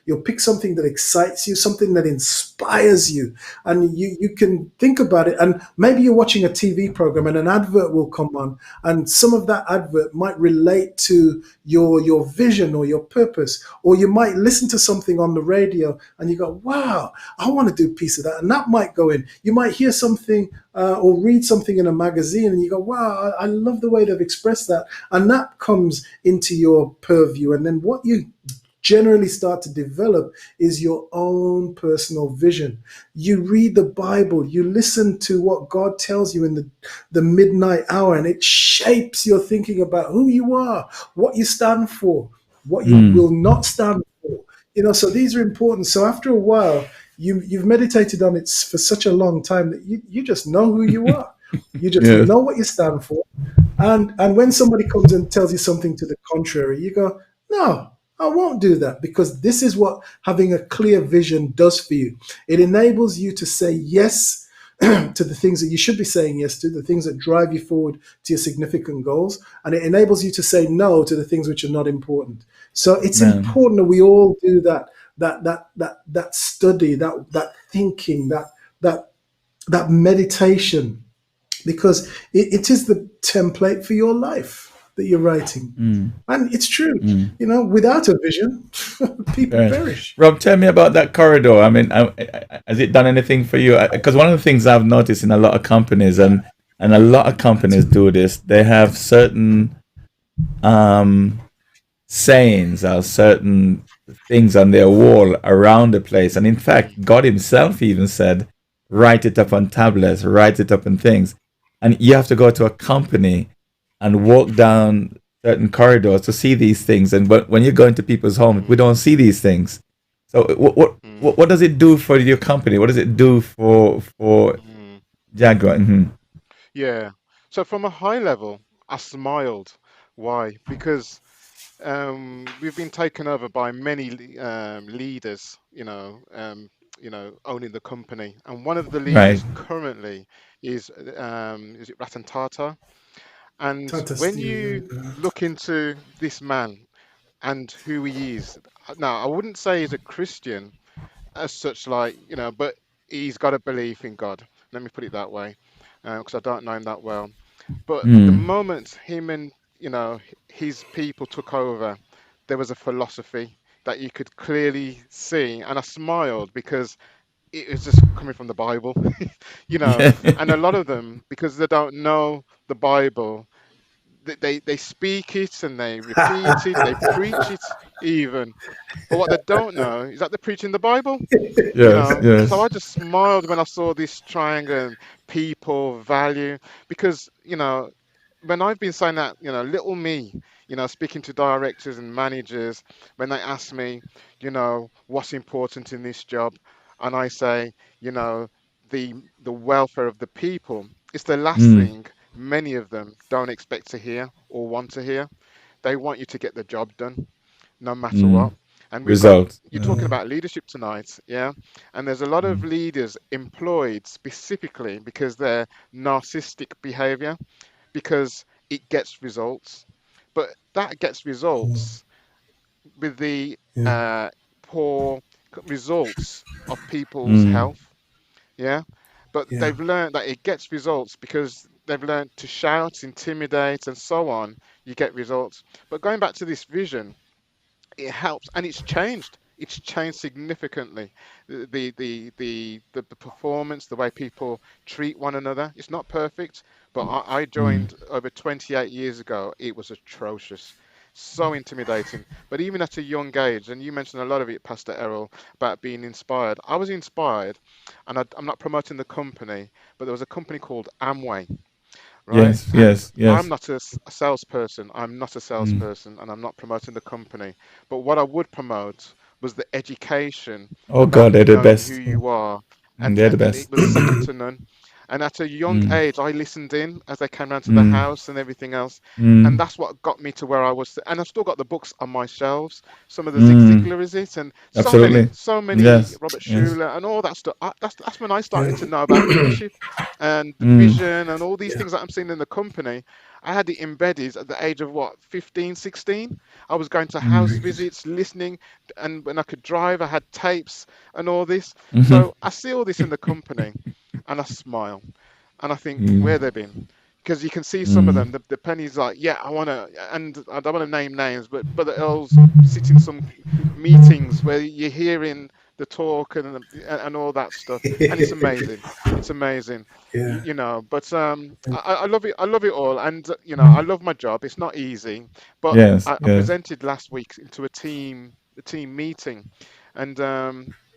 You'll pick something that excites you, something that inspires you, and you can think about it. And maybe you're watching a TV program, and an advert will come on, and some of that advert might relate to your vision or your purpose, or you might listen to something on the radio, and you go, "Wow, I want to do a piece of that," and that might go in. You might hear something or read something in a magazine, and you go, "Wow, I love the way they've expressed that," and that comes into your purview. And then what you generally start to develop is your own personal vision. You read the Bible, you listen to what God tells you in the midnight hour, and it shapes your thinking about who you are, what you stand for, what you mm. will not stand for. So these are important. So after a while, you've meditated on it for such a long time that you just know who you are. You just Yes. know what you stand for. And when somebody comes and tells you something to the contrary, you go, no, I won't do that, because this is what having a clear vision does for you. It enables you to say yes to the things that you should be saying yes to, the things that drive you forward to your significant goals, and it enables you to say no to the things which are not important. So it's Man. important that we all do that study, that thinking, that that meditation, because it is the template for your life that you're writing. Mm, And it's true, mm. without a vision, people Right. perish. Rob, tell me about that corridor. I mean, has it done anything for you? Because one of the things I've noticed in a lot of companies, and a lot of companies do this, they have certain um, sayings or certain things on their wall around the place. And in fact, God Himself even said, write it up on tablets, write it up on things. And you have to go to a company and walk down certain corridors to see these things. And when you go into people's homes, we Mm, don't see these things. So mm, what does it do for your company? What does it do for mm. Jaguar? Hmm. Yeah. So from a high level, I smiled. Why? Because we've been taken over by many leaders, owning the company. And one of the Right. leaders currently is it Ratan Tata? And Tata when Steel, you look into this man, and who he is. Now, I wouldn't say he's a Christian as such, like, but he's got a belief in God. Let me put it that way, because I don't know him that well. But the Mm. moment him and his people took over, there was a philosophy that you could clearly see, and I smiled because it was just coming from the Bible, you know. Yeah. And a lot of them, because they don't know the Bible, they speak it and they repeat it, they preach it even. But what they don't know is that they're preaching the Bible, Yes. So Yes. I just smiled when I saw this triangle and people value, because when I've been saying that, little me, speaking to directors and managers, when they ask me, what's important in this job, and I say, you know, the welfare of the people, it's the last Mm. thing many of them don't expect to hear or want to hear. They want you to get the job done no matter Mm. what. And Result. you're talking about leadership tonight, yeah? And there's a lot of leaders employed specifically because they're narcissistic behavior, because it gets results. But that gets results with the Yeah. uh, poor results of people's Mm. health, yeah? But Yeah. they've learned that it gets results because they've learned to shout, intimidate, and so on. You get results. But going back to this vision, it helps, and it's changed significantly. The performance, the way people treat one another, it's not perfect, but I Mm. joined over 28 years ago. It was atrocious, so intimidating. But even at a young age, and you mentioned a lot of it, Pastor Errol, about being inspired. I was inspired, and I'm not promoting the company, but there was a company called Amway, right? Yes. And Yes. I'm Yes. not a salesperson. I'm not a Mm. salesperson, and I'm not promoting the company. But what I would promote was the education Oh about God, they're the knowing who best. you are, They're the and it best. was second to none. And at a young Mm. age, I listened in as they came round to the Mm. house and everything else, and Mm. that's what got me to where I was. And I've still got the books on my shelves. Some of the Zig Mm. Ziglar is it, and Absolutely. so many Yes. Robert Yes. Schuller and all that stuff. That's when I Yeah. started to know about leadership and Mm. vision and all these Yeah. things that I'm seeing in the company. I had it embedded at the age of what, 15, 16. I was going to house Mm. Very good. visits, listening, and when I could drive, I had tapes and all this. Mm-hmm. So I see all this in the company, and I smile, and I think, Mm. where they been? Because you can see some of Mm. them, the pennies like, yeah, I want to, and I don't want to name names, but Brother Earl's sitting some meetings where you're hearing the talk and all that stuff, and it's amazing. It's amazing, Yeah. But I love it. I love it all, and I love my job. It's not easy, but Yes. I Yes. presented last week into a team meeting, and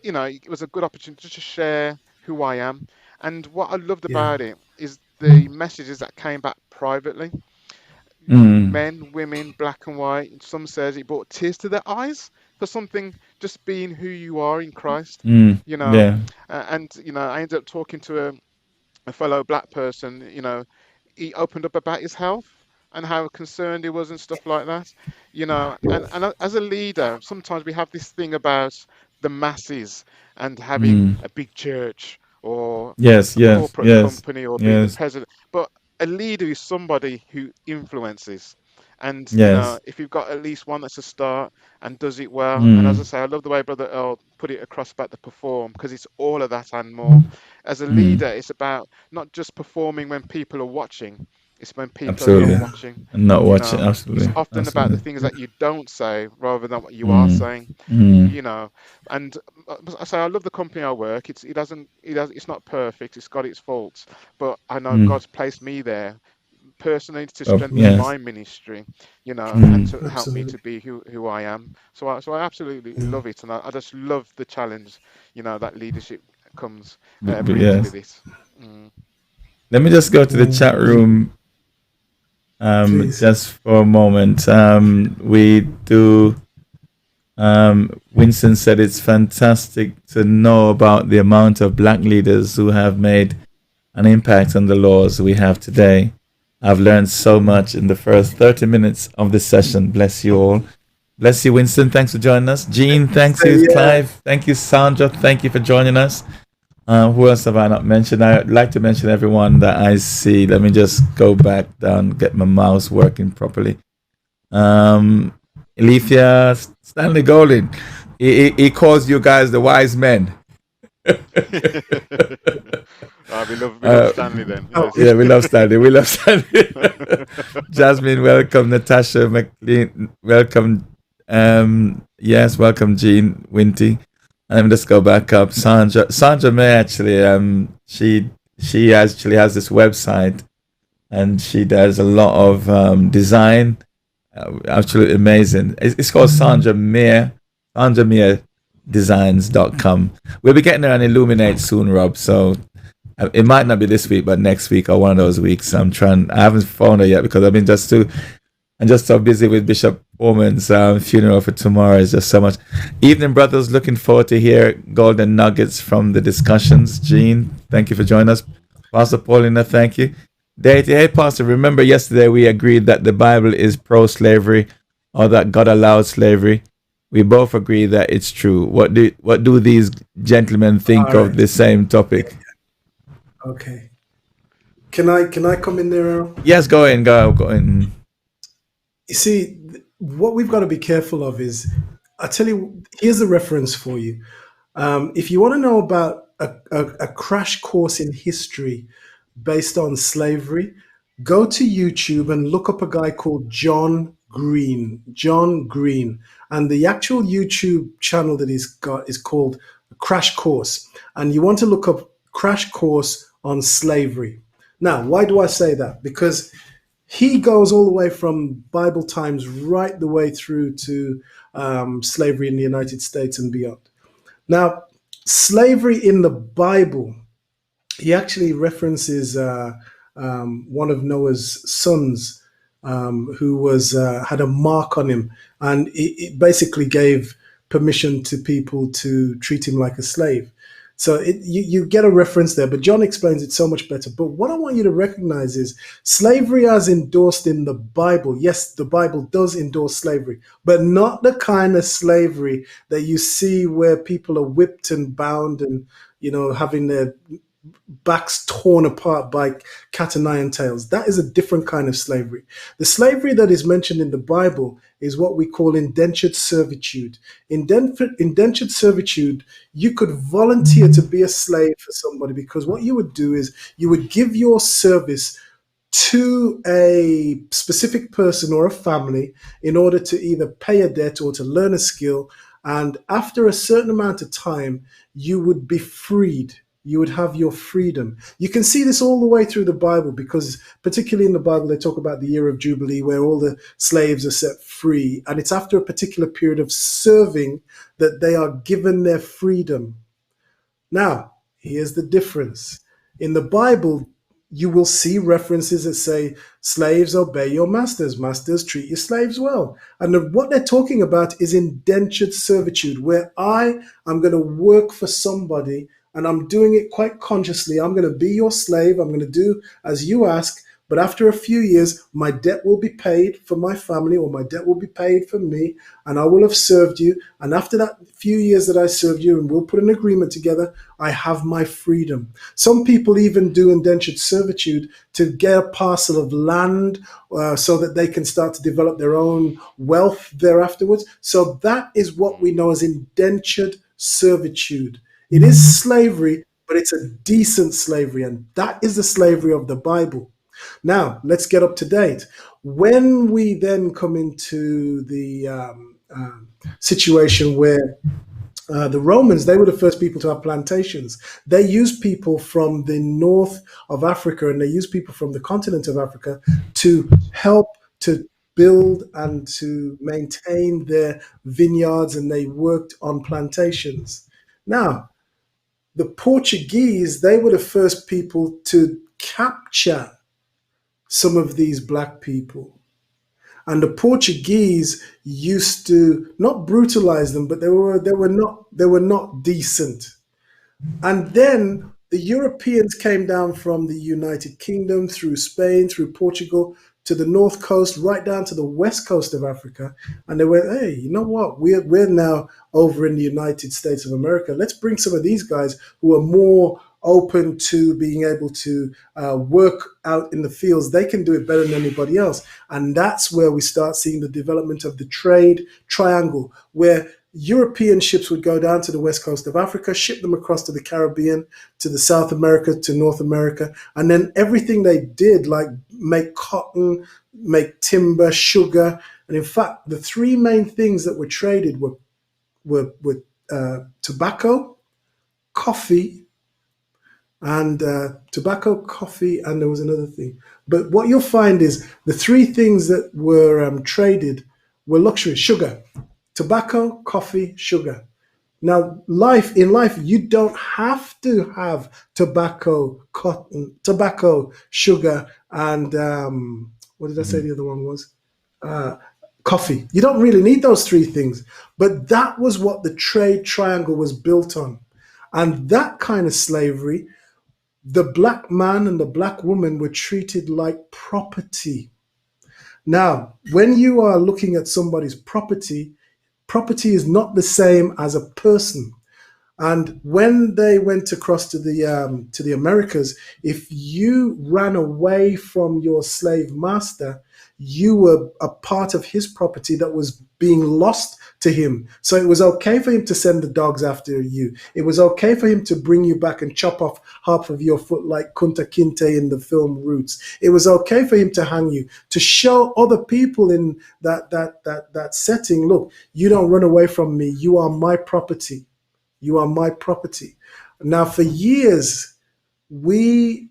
it was a good opportunity to share who I am. And what I loved Yeah. about it is the messages that came back privately. Mm. Men, women, black and white. Some says it brought tears to their eyes for something, just being who you are in Christ. Mm. You know, Yeah. and I ended up talking to a fellow black person. He opened up about his health and how concerned he was and stuff like that. As a leader, sometimes we have this thing about the masses and having Mm. a big church or Yes. a Yes. corporate Yes. company or being the Yes. president. But a leader is somebody who influences. And, Yes. if you've got at least one that's a start and does it well, and as Mm. I say, I love the way Brother Earl put it across about the perform, because it's all of that and more. As a Mm. leader, it's about not just performing when people are watching, it's when people are not Absolutely. Yeah. watching. And not You watching. know, it's Absolutely. often about the Absolutely. things that you don't say rather than what you are Mm. saying. Mm. You know, and I say I love the company I work. It's not perfect. It's got its faults, but I know Mm. God's placed me there personally to Oh, strengthen yes. my ministry, and Mm. to help me Absolutely. to be who I am. So I absolutely Yeah. love it, and I just love the challenge, that leadership comes brings Yes. with it. Mm. Let me just go to the chat Yeah. room Please. just for a moment. We do. Winston said it's fantastic to know about the amount of black leaders who have made an impact on the laws we have today. I've learned so much in the first 30 minutes of this session. Bless you all. Bless you, Winston. Thanks for joining us. Jean, thanks So you. yeah. Clive, thank you. Sandra, thank you for joining us. Who else have I not mentioned? I'd like to mention everyone that I see. Let me just go back down, get my mouse working properly. Um, Alethea, Stanley Golden. He calls you guys the wise men. We love Stanley then. Oh, Yes. Yeah, we love Stanley. We love Stanley. Jasmine, welcome. Natasha McLean, welcome. Yes, welcome, Jean Winty. And let me just go back up. Sandra May actually. She actually has this website, and she does a lot of design. Absolutely amazing. It's called Sandra May. Sandra May Designs.com. We'll be getting her on Illuminate soon, Rob. So it might not be this week, but next week or one of those weeks. I haven't found her yet because I'm just so busy with Bishop Bowman's funeral for tomorrow. It's just so much. Evening, brothers. Looking forward to hear golden nuggets from the discussions. Gene, thank you for joining us. Pastor Paulina, thank you. Deity, hey, Pastor, remember yesterday we agreed that the Bible is pro-slavery or that God allowed slavery. We both agree that it's true. What do these gentlemen think all of right. the same topic? Okay. Can I come in there, Errol? Yes, go in. You see, what we've got to be careful of is, I tell you, here's a reference for you. If you want to know about a crash course in history based on slavery, go to YouTube and look up a guy called John Green. John Green. And the actual YouTube channel that he's got is called Crash Course. And you want to look up Crash Course on Slavery. Now, why do I say that? Because he goes all the way from Bible times right the way through to slavery in the United States and beyond. Now, slavery in the Bible, he actually references one of Noah's sons who was had a mark on him, and it basically gave permission to people to treat him like a slave. So you get a reference there, but John explains it so much better. But what I want you to recognize is slavery as endorsed in the Bible. Yes, the Bible does endorse slavery, but not the kind of slavery that you see where people are whipped and bound and, having their backs torn apart by cat and iron tails. That is a different kind of slavery. The slavery that is mentioned in the Bible is what we call indentured servitude. Indentured servitude, you could volunteer to be a slave for somebody, because what you would do is you would give your service to a specific person or a family in order to either pay a debt or to learn a skill. And after a certain amount of time, you would be freed. You would have your freedom. You can see this all the way through the Bible, because particularly in the Bible, they talk about the year of Jubilee where all the slaves are set free. And it's after a particular period of serving that they are given their freedom. Now, here's the difference. In the Bible, you will see references that say, slaves, obey your masters. Masters, treat your slaves well. And what they're talking about is indentured servitude, where I am going to work for somebody and I'm doing it quite consciously. I'm going to be your slave. I'm going to do as you ask. But after a few years, my debt will be paid for my family, or my debt will be paid for me, and I will have served you. And after that few years that I served you, and we'll put an agreement together, I have my freedom. Some people even do indentured servitude to get a parcel of land so that they can start to develop their own wealth thereafterwards. So that is what we know as indentured servitude. It is slavery, but it's a decent slavery, and that is the slavery of the Bible. Now, let's get up to date. When we then come into the situation where the Romans, they were the first people to have plantations. They used people from the north of Africa, and they used people from the continent of Africa to help to build and to maintain their vineyards, and they worked on plantations. Now, the Portuguese, they were the first people to capture some of these black people. And the Portuguese used to not brutalize them, but they were not decent. And then the Europeans came down from the United Kingdom, through Spain, through Portugal, to the north coast, right down to the west coast of Africa. And they went, hey, you know what? We're now over in the United States of America. Let's bring some of these guys who are more open to being able to work out in the fields, they can do it better than anybody else. And that's where we start seeing the development of the trade triangle, where European ships would go down to the west coast of Africa, ship them across to the Caribbean, to the South America, to North America, and then everything they did, like make cotton, make timber, sugar, and in fact, the three main things that were traded were tobacco, coffee, and there was another thing. But what you'll find is the three things that were traded were luxury: sugar, tobacco, coffee, sugar. Now, in life, you don't have to have tobacco, cotton, tobacco, sugar, and what did I say Mhm. the other one was? Uh, Coffee. You don't really need those three things. But that was what the trade triangle was built on. And that kind of slavery, the black man and the black woman were treated like property. Now, when you are looking at somebody's property, property is not the same as a person. And when they went across to the Americas, if you ran away from your slave master, you were a part of his property that was being lost to him. So it was okay for him to send the dogs after you. It was okay for him to bring you back and chop off half of your foot like Kunta Kinte in the film Roots. It was okay for him to hang you, to show other people in that setting, look, you don't run away from me. You are my property. You are my property. Now, for years, we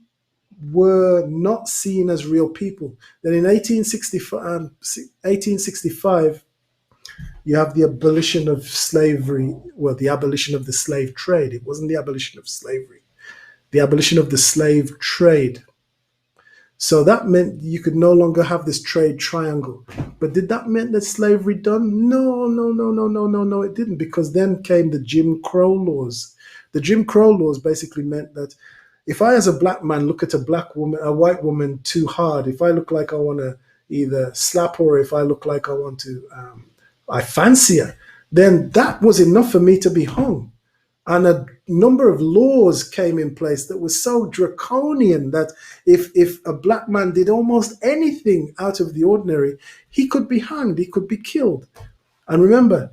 were not seen as real people. Then in 1865, you have the abolition of slavery, well, the abolition of the slave trade. It wasn't the abolition of slavery, the abolition of the slave trade. So that meant you could no longer have this trade triangle. But did that mean that slavery done? No, no, no, no, no, no, no, it didn't, because then came the Jim Crow laws. The Jim Crow laws basically meant that if I, as a black man, look at a black woman, a white woman too hard, if I look like I want to either slap her, or if I look like I want to, I fancy her, then that was enough for me to be hung. And a number of laws came in place that was so draconian that if a black man did almost anything out of the ordinary, he could be hanged, he could be killed. And remember,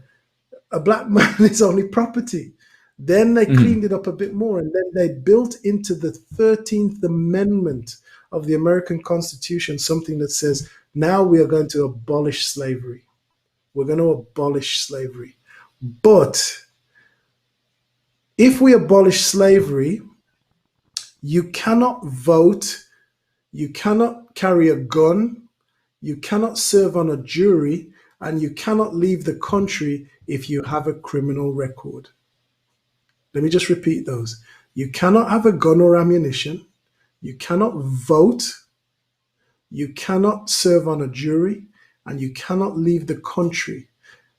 a black man is only property. Then they Mhm. cleaned it up a bit more, and then they built into the 13th Amendment of the American Constitution something that says, now we are going to abolish slavery. We're going to abolish slavery. But if we abolish slavery, you cannot vote, you cannot carry a gun, you cannot serve on a jury, and you cannot leave the country if you have a criminal record. Let me just repeat those. You cannot have a gun or ammunition, you cannot vote, you cannot serve on a jury, and you cannot leave the country.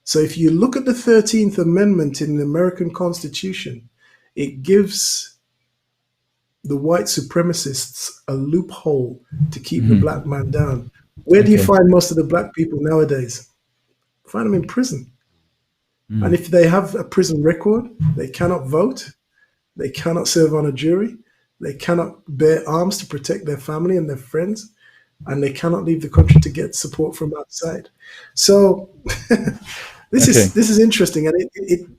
So if you look at the 13th Amendment in the American Constitution, it gives the white supremacists a loophole to keep the Mhm. black man down. Where do you Okay. find most of the black people nowadays? Find them in prison. And Mm. if they have a prison record, they cannot vote, they cannot serve on a jury, they cannot bear arms to protect their family and their friends, and they cannot leave the country to get support from outside. So Okay. this is interesting, and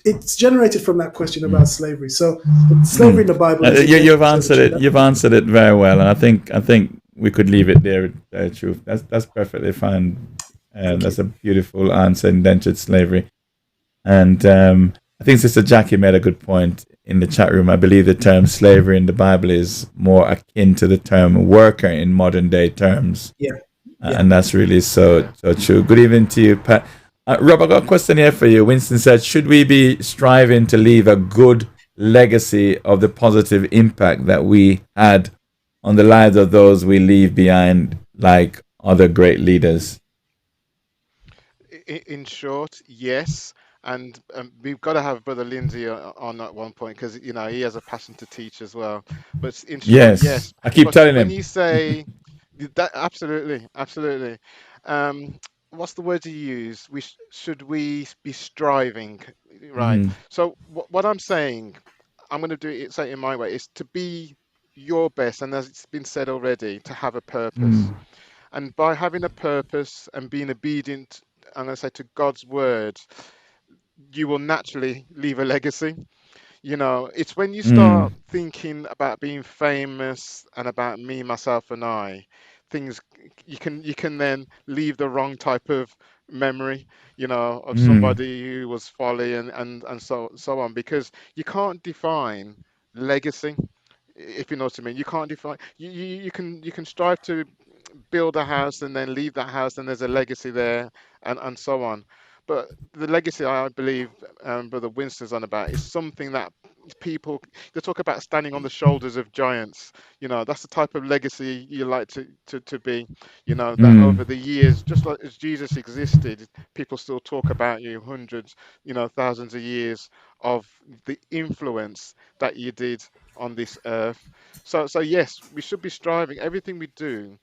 it's generated from that question about Mm. slavery. So slavery Mm. in the Bible is You've so answered that you it. You've answered it very well, and I think we could leave it there. Truth. That's perfectly fine. thank That's you. a beautiful answer. Indentured slavery, and I think Sister Jackie made a good point in the chat room. I believe the term slavery in the Bible is more akin to the term worker in modern day terms. Yeah, yeah. And that's really so true. Good evening to you, Pat. Rob, I got a question here for you. Winston said, should we be striving to leave a good legacy of the positive impact that we had on the lives of those we leave behind, like other great leaders? In short, yes. And we've got to have Brother Lindsay on at one point because he has a passion to teach as well. But in short, Yes, yes. I keep But telling when him. you say that, absolutely, absolutely. Um, what's the word you use? Should we be striving, right? Mhm. So what I'm saying, I'm going to say it in my way, is to be your best, and as it's been said already, to have a purpose. And by having a purpose and being obedient, I'm going to say, to God's word, you will naturally leave a legacy. It's when you start thinking about being famous and about me, myself, and I, things you can then leave the wrong type of memory, of somebody who was folly and so on, because you can't define legacy, if you know what I mean. You can't define. You can strive to build a house and then leave that house, and there's a legacy there, and so on. But the legacy, I believe, Brother Winston's on about, is something that people, they talk about standing on the shoulders of giants. That's the type of legacy you like to be. That over the years, just like as Jesus existed, people still talk about you hundreds, thousands of years of the influence that you did on this earth. So yes, we should be striving. Everything we do,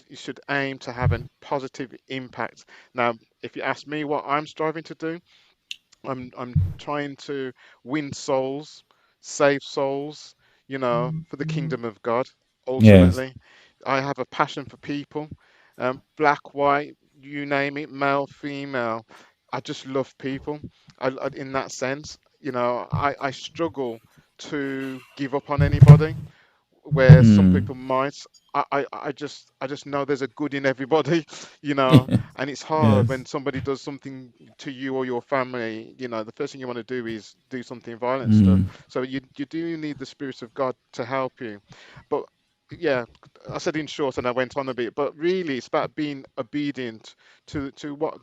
you should aim to have a positive impact. Now, if you ask me what I'm striving to do, I'm trying to win souls, save souls, for the kingdom of God. Yes. Ultimately, I have a passion for people, black, white, you name it, male, female. I just love people. In that sense, I struggle to give up on anybody, where some people might. I just know there's a good in everybody, and it's hard Yes. when somebody does something to you or your family. The first thing you want to do is do something violent stuff. So you do need the Spirit of God to help you. But yeah, I said in short, and I went on a bit, but really it's about being obedient to what,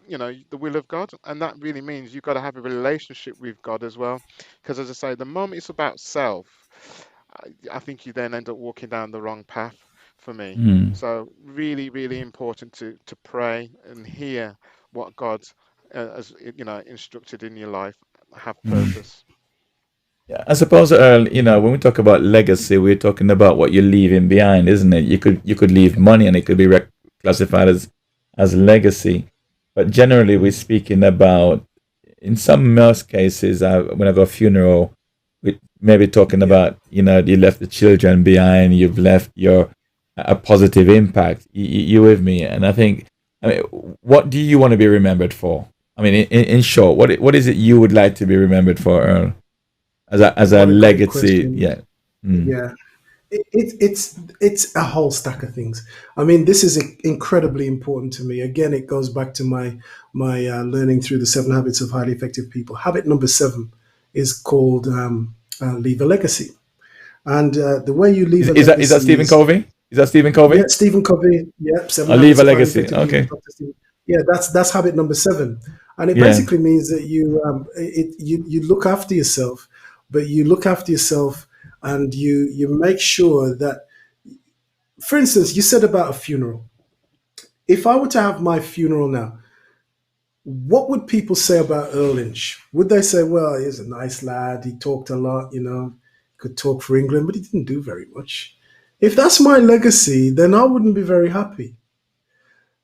the will of God, and that really means you've got to have a relationship with God as well. Because as I say, the moment it's about self, I think you then end up walking down the wrong path for me. So really, really important to pray and hear what God has, instructed in your life. Have purpose. Yeah, I suppose, when we talk about legacy, we're talking about what you're leaving behind, isn't it? You could leave money, and it could be classified as legacy. But generally, we're speaking about, in some most cases, when I go funeral, we maybe talking Yeah. about, you left the children behind, you've left your a positive impact. You with me? And I mean, what do you want to be remembered for? I mean, in short, what is it you would like to be remembered for, Earl? As a What a great legacy, question. yeah. Mm. Yeah. It's a whole stack of things. I mean, this is incredibly important to me. Again, it goes back to my learning through the 7 habits of highly effective people. Habit number 7 is called leave a legacy, and the way you leave Is, a is that is that legacy Stephen is, Covey? Is that Stephen yeah, Covey? Stephen Covey. Yeah, Seven I'll leave Habits a of Highly legacy. Effective People. Okay. Dr. Stephen. Yeah, that's habit number 7, and it Yeah. basically means that you look after yourself, but you look after yourself, and you make sure that, for instance, you said about a funeral. If I were to have my funeral now, what would people say about Earl Lynch? Would they say, well, he's a nice lad, he talked a lot, could talk for England, but he didn't do very much? If that's my legacy, then I wouldn't be very happy.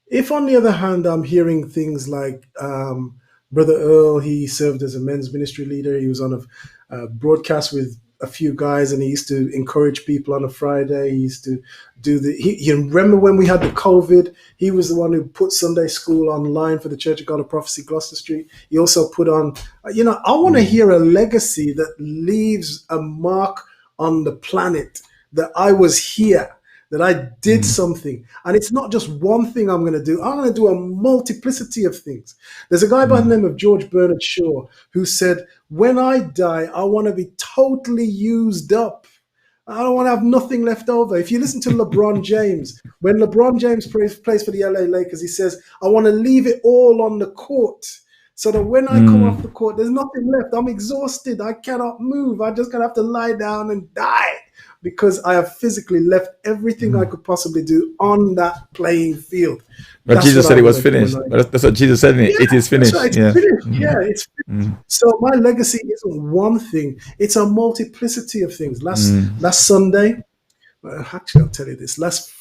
If, on the other hand, I'm hearing things like Brother Earl, he served as a men's ministry leader. He was on a broadcast with a few guys, and he used to encourage people on a Friday. He used to do you remember when we had the COVID? He was the one who put Sunday school online for the Church of God of Prophecy, Gloucester Street. He also put on, I want to hear a legacy that leaves a mark on the planet, that I was here, that I did something. And it's not just one thing I'm going to do. I'm going to do a multiplicity of things. There's a guy by the name of George Bernard Shaw who said, when I die, I want to be totally used up. I don't want to have nothing left over. If you listen to LeBron James, when LeBron James plays for the LA Lakers, he says, I want to leave it all on the court, so that when I come off the court, there's nothing left. I'm exhausted. I cannot move. I just gonna have to lie down and die, because I have physically left everything I could possibly do on that playing field. But That's Jesus what said I it want was to do when finished. I But that's what Jesus said. Yeah, It is that's right. finished. It's Yeah. finished. Yeah, it's finished. So my legacy isn't one thing. It's a multiplicity of things. Last Sunday, actually, I'll tell you this. Last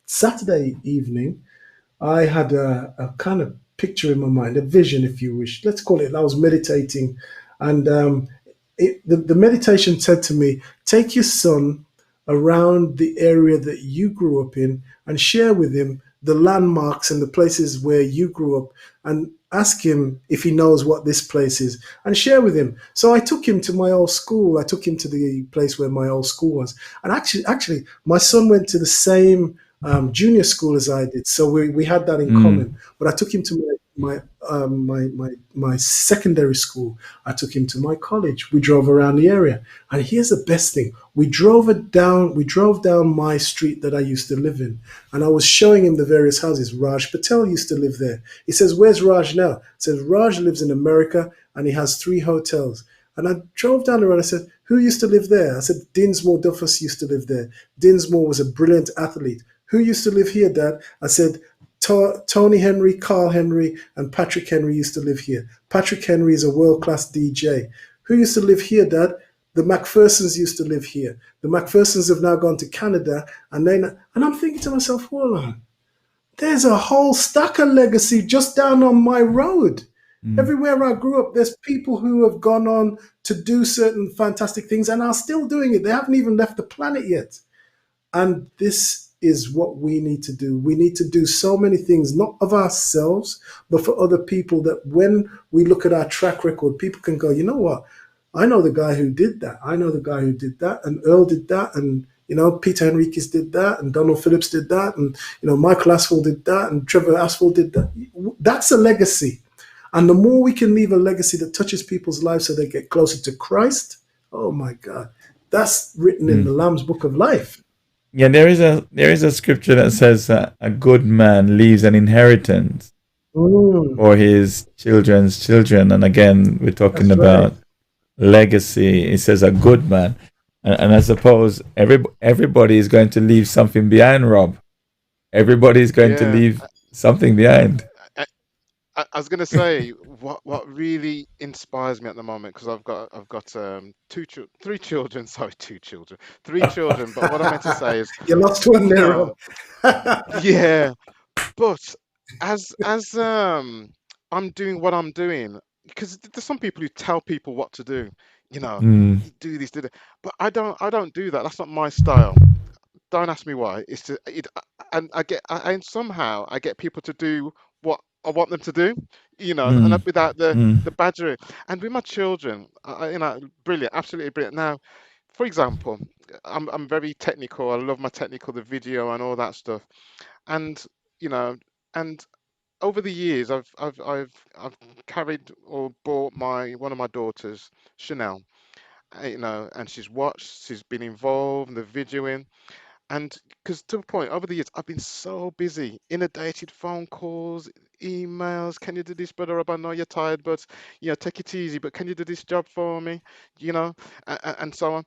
Saturday evening, I had a kind of picture in my mind, a vision, if you wish. Let's call it. I was meditating, and the meditation said to me, take your son around the area that you grew up in and share with him the landmarks and the places where you grew up, and ask him if he knows what this place is and share with him. So I took him to my old school. I took him to the place where my old school was. And actually my son went to the same junior school as I did. So we had that in Mm. common. But I took him to my secondary school. I took him to my college. We drove around the area. And here's the best thing. We drove down my street that I used to live in. And I was showing him the various houses. Raj Patel used to live there. He says, where's Raj now? He says, Raj lives in America and he has 3 hotels. And I drove down the road. I said, who used to live there? I said, Dinsmore Duffus used to live there. Dinsmore was a brilliant athlete. Who used to live here, Dad? I said, Tony Henry, Carl Henry, and Patrick Henry used to live here. Patrick Henry is a world-class DJ. Who used to live here, Dad? The McPhersons used to live here. The McPhersons have now gone to Canada, and I'm thinking to myself, hold on, there's a whole stack of legacy just down on my road. Mm. Everywhere I grew up, there's people who have gone on to do certain fantastic things and are still doing it. They haven't even left the planet yet. And this is what we need to do. We need to do so many things, not of ourselves, but for other people, that when we look at our track record, people can go, you know what? I know the guy who did that. I know the guy who did that. And Earl did that. And, Peter Henriquez did that. And Donald Phillips did that. And, Michael Aspel did that. And Trevor Aspel did that. That's a legacy. And the more we can leave a legacy that touches people's lives so they get closer to Christ, oh my God, that's written in the Lamb's Book of Life. Yeah, there is a scripture that says a good man leaves an inheritance for his children's children, and again we're talking That's about right. legacy. It says a good man, and I suppose everybody is going to leave something behind. Rob, everybody is going to Yeah. leave something behind. I was going to say what really inspires me at the moment, because I've got 3 children. Sorry, 2 children, 3 children. But what I meant to say is, You lost one you there, know, Rob. yeah. But as I'm doing what I'm doing, because there's some people who tell people what to do. Mm. You do this, do that. But I don't do that. That's not my style. Don't ask me why. It's just and and somehow I get people to do what I want them to do, Mm. without the Mm. badgering. And with my children, brilliant, absolutely brilliant. Now, for example, I'm very technical. I love my technical, the video and all that stuff. And you know, and over the years, I've carried or bought my one of my daughters Chanel, and she's been involved in the videoing. And because to a point, over the years, I've been so busy, inundated phone calls, emails. Can you do this, brother? I know you're tired, but take it easy. But can you do this job for me? You know, and so on.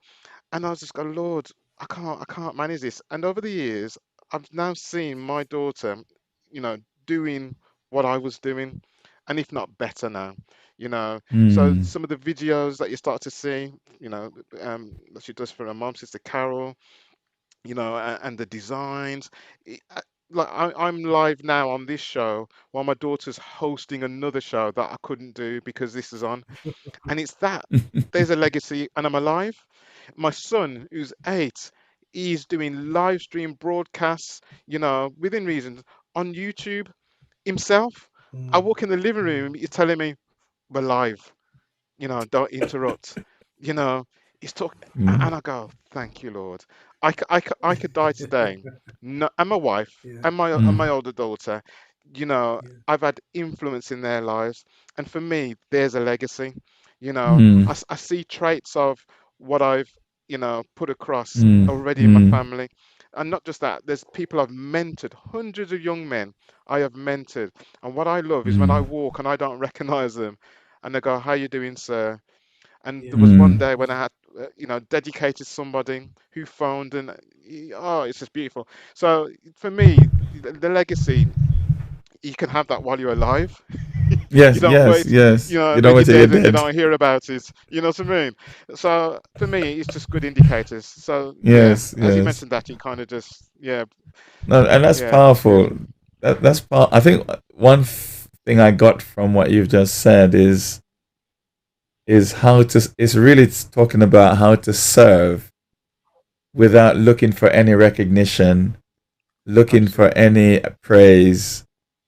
And I was just going, Lord, I can't manage this. And over the years, I've now seen my daughter, you know, doing what I was doing, and if not better now. So Mm. some of the videos that you start to see, that she does for her mom, sister Carol, and the designs. Like I'm live now on this show while my daughter's hosting another show that I couldn't do because this is on. And it's that there's a legacy, and I'm alive. My son, who's 8, he's doing live stream broadcasts, within reason, on YouTube himself. I Mm, walk in the living mm, room, he's telling me we're live, don't interrupt. You know, he's talking, Mm. and I go, thank you, Lord. I could die today. No, and my wife yeah, and my Mm. older daughter, yeah. I've had influence in their lives, and for me, there's a legacy. Mm. I see traits of what I've, put across Mm. already in my Mm. family. And not just that, there's people I've mentored, hundreds of young men I have mentored. And what I love is when I Mm. walk and I don't recognize them, and they go, "How you doing, sir?" And there Yeah, was one Mm. day when yeah. I had, dedicated somebody who phoned, and oh, it's just beautiful. So for me, the legacy, you can have that while you're alive. You Yes, don't yes, wait, yes. You when don't you're wait till you're dead and you dead. don't hear about it. You know what I mean? So for me, it's just good indicators. So yeah, Yes, as you yes. mentioned that, you kind of just, yeah, No, and that's yeah, powerful. beautiful. I think one thing I got from what you've just said is is how to. It's really talking about how to serve without looking for any recognition, looking for Absolutely. any praise,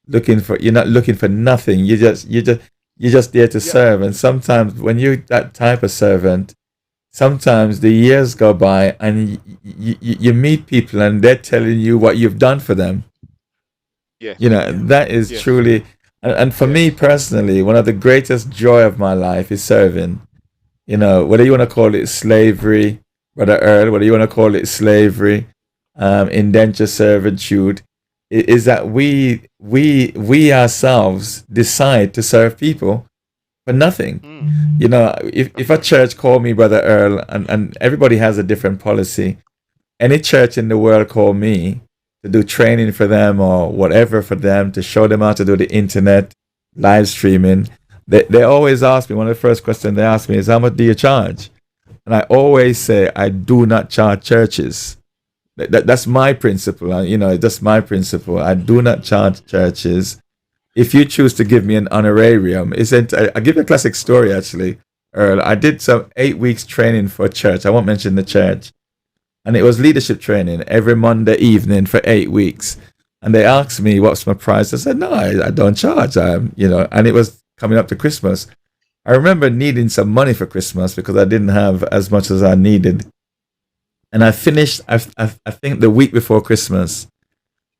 looking for you're not looking for nothing. You're just there to Yeah. serve. And sometimes when you're that type of servant, sometimes the years go by and you meet people and they're telling you what you've done for them. You Yes. know, Yeah. that is Yes. truly, and for me Yes. personally, one of the greatest joy of my life is serving. You know, whether you want to call it slavery, Brother Earl, whether you want to call it slavery, indenture servitude, is that we ourselves decide to serve people for nothing. Mm, You know, if that's a right. church call me Brother Earl, and everybody has a different policy, any church in the world call me to do training for them or whatever for them, to show them how to do the internet live streaming, they always ask me, one of the first questions they ask me is, how much do you charge? And I always say, I do not charge churches. That's my principle. You know, that's my principle. I do not charge churches. If you choose to give me an honorarium, isn't I give you a classic story actually, Earl. I did some 8 weeks training for a church. I won't mention the church, and it was leadership training every Monday evening for 8 weeks. And they asked me what's my price. I said no, I don't charge. You know, and it was coming up to Christmas. I remember needing some money for Christmas because I didn't have as much as I needed, and I finished. I think the week before Christmas,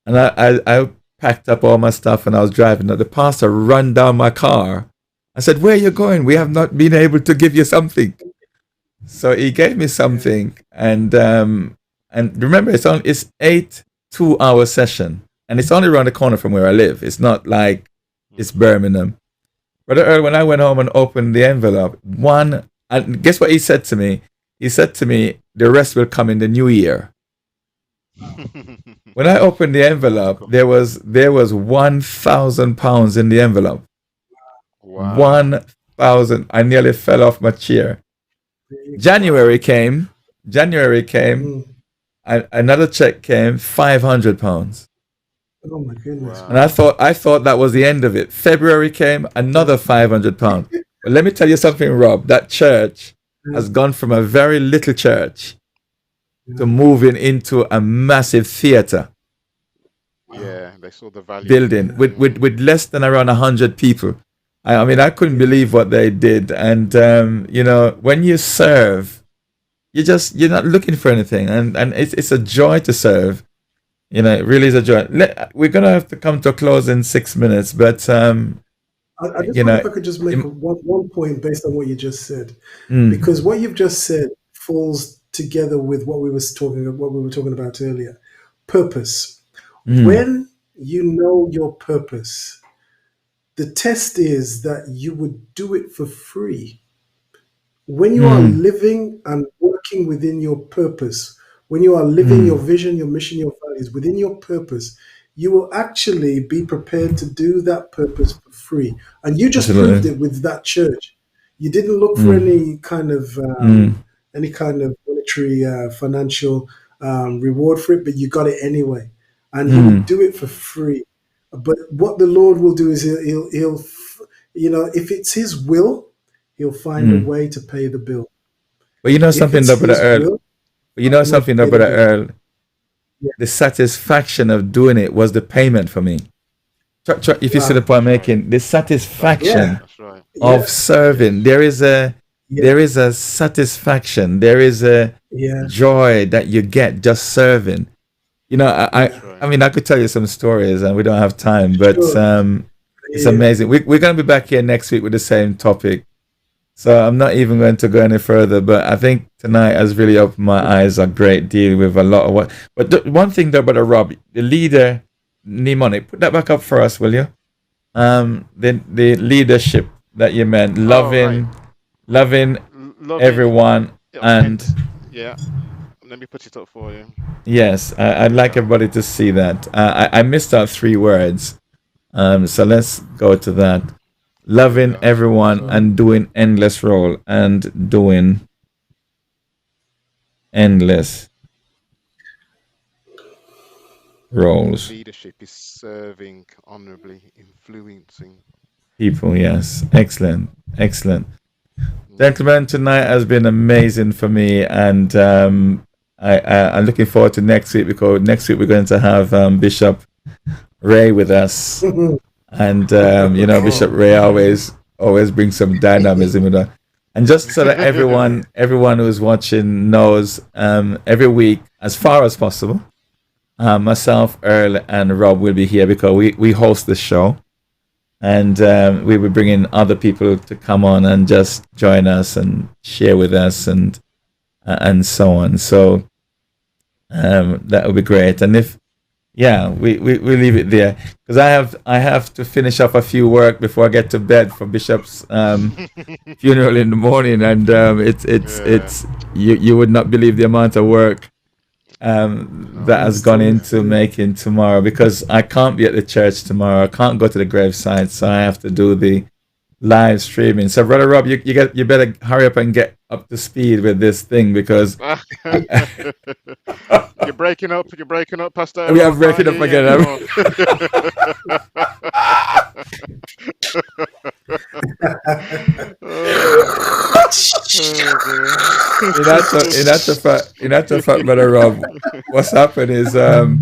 and I packed up all my stuff and I was driving. The pastor ran down my car. I said, "Where are you going? We have not been able to give you something." So he gave me Yeah. something, and remember, it's 8 2-hour session, and it's only around the corner from where I live. It's not like it's Mm. Birmingham. Brother Earl, when I went home and opened the envelope, one, and guess what he said to me? He said to me, "The rest will come in the new year." When I opened the envelope, Cool. there was £1,000 in the envelope. Wow. 1,000. I nearly fell off my chair. There you go. January Wow. came. January came. Mm. Another check came, £500. Oh my goodness, And Wow. I thought that was the end of it. February came, another £500. But let me tell you something, Rob. That church Yeah. has gone from a very little church to Yeah. moving into a massive theater Wow. Yeah. They saw the value in building you. Yeah. with less than around 100 people. I mean, I couldn't Yeah. believe what they did. And you know, when you serve, you're not looking for anything, and it's a joy to serve. You know, it really is a joy. We're gonna have to come to a close in 6 minutes, but I just you wonder know, if I could just make im- one point based on what you just said, mm, because what you've just said falls together with what we were talking about earlier. Purpose. mm, When you know your purpose, the test is that you would do it for free. When you are mm, living and working within your purpose, when you are living your mm, vision, your mission, your values within your purpose, you will actually be prepared to do that purpose for free. And you just proved absolutely, it with that church. You didn't look for mm, mm, any kind of monetary, financial reward for it, but you got it anyway. And He would mm, do it for free. But what the Lord will do is if it's His will, He'll find a mm. way to pay the bill. But you know If something, it's though, brother His Earl. will, But you know He will something, though, pay the brother bill. Earl. Yeah. The satisfaction of doing it was the payment for me. If you see the Wow. point I'm That's right. making, the That's right. satisfaction Yeah. That's right. of Yeah. serving, Yes. Yeah. there is a satisfaction, there is a Yeah. joy that you get just serving. You know, Yeah. That's I right. mean, I could tell you some stories, and we don't have time, but Sure. it's Yeah. amazing. We're going to be back here next week with the same topic, so I'm not even going to go any further. But I think tonight has really opened my eyes a great deal with a lot of what. But one thing though, brother Rob, the leader, mnemonic, put that back up for us, will you? The leadership that you meant, Oh, right. loving Loving. everyone, And and yeah, let me put it up for you. yes, I'd like Yeah. everybody to see that. I missed out 3 words. So let's go to that. Here we Loving go. everyone So and doing endless role and doing endless roles. leadership is serving honorably, influencing. People, yes. Excellent. Excellent. Gentlemen, tonight has been amazing for me, and I'm looking forward to next week, because next week we're going to have Bishop Ray with us, and Bishop Ray always brings some dynamism with that. And just so that everyone who's watching knows, every week, as far as possible, myself, Earl, and Rob will be here, because we host the show, and we will bring in other people to come on and just join us and share with us, and so on. So that would be great. And if we leave it there, because I have to finish up a few work before I get to bed for Bishop's funeral in the morning, and it's you would not believe the amount of work that has gone into making tomorrow, because I can't be at the church tomorrow. I can't go to the gravesite, so I have to do the live streaming. So, Brother Rob, you better hurry up and get up to speed with this thing, because You're breaking up, Pastor. we are breaking up again. In actual fact, Brother Rob, what's happened is the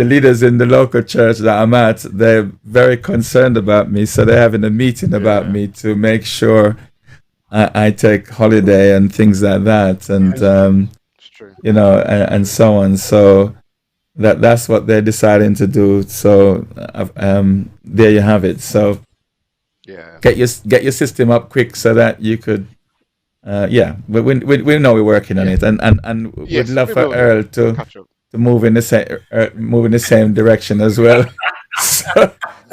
leaders in the local church that I'm at, they're very concerned about me, so they're having a meeting about me to make sure I take holiday and things like that, and and so on. So that's what they're deciding to do. So there you have it. So get your system up quick so that you could. We know we're working on it, and Yes, we'd love we for will Earl to catch up. move in the same direction as well.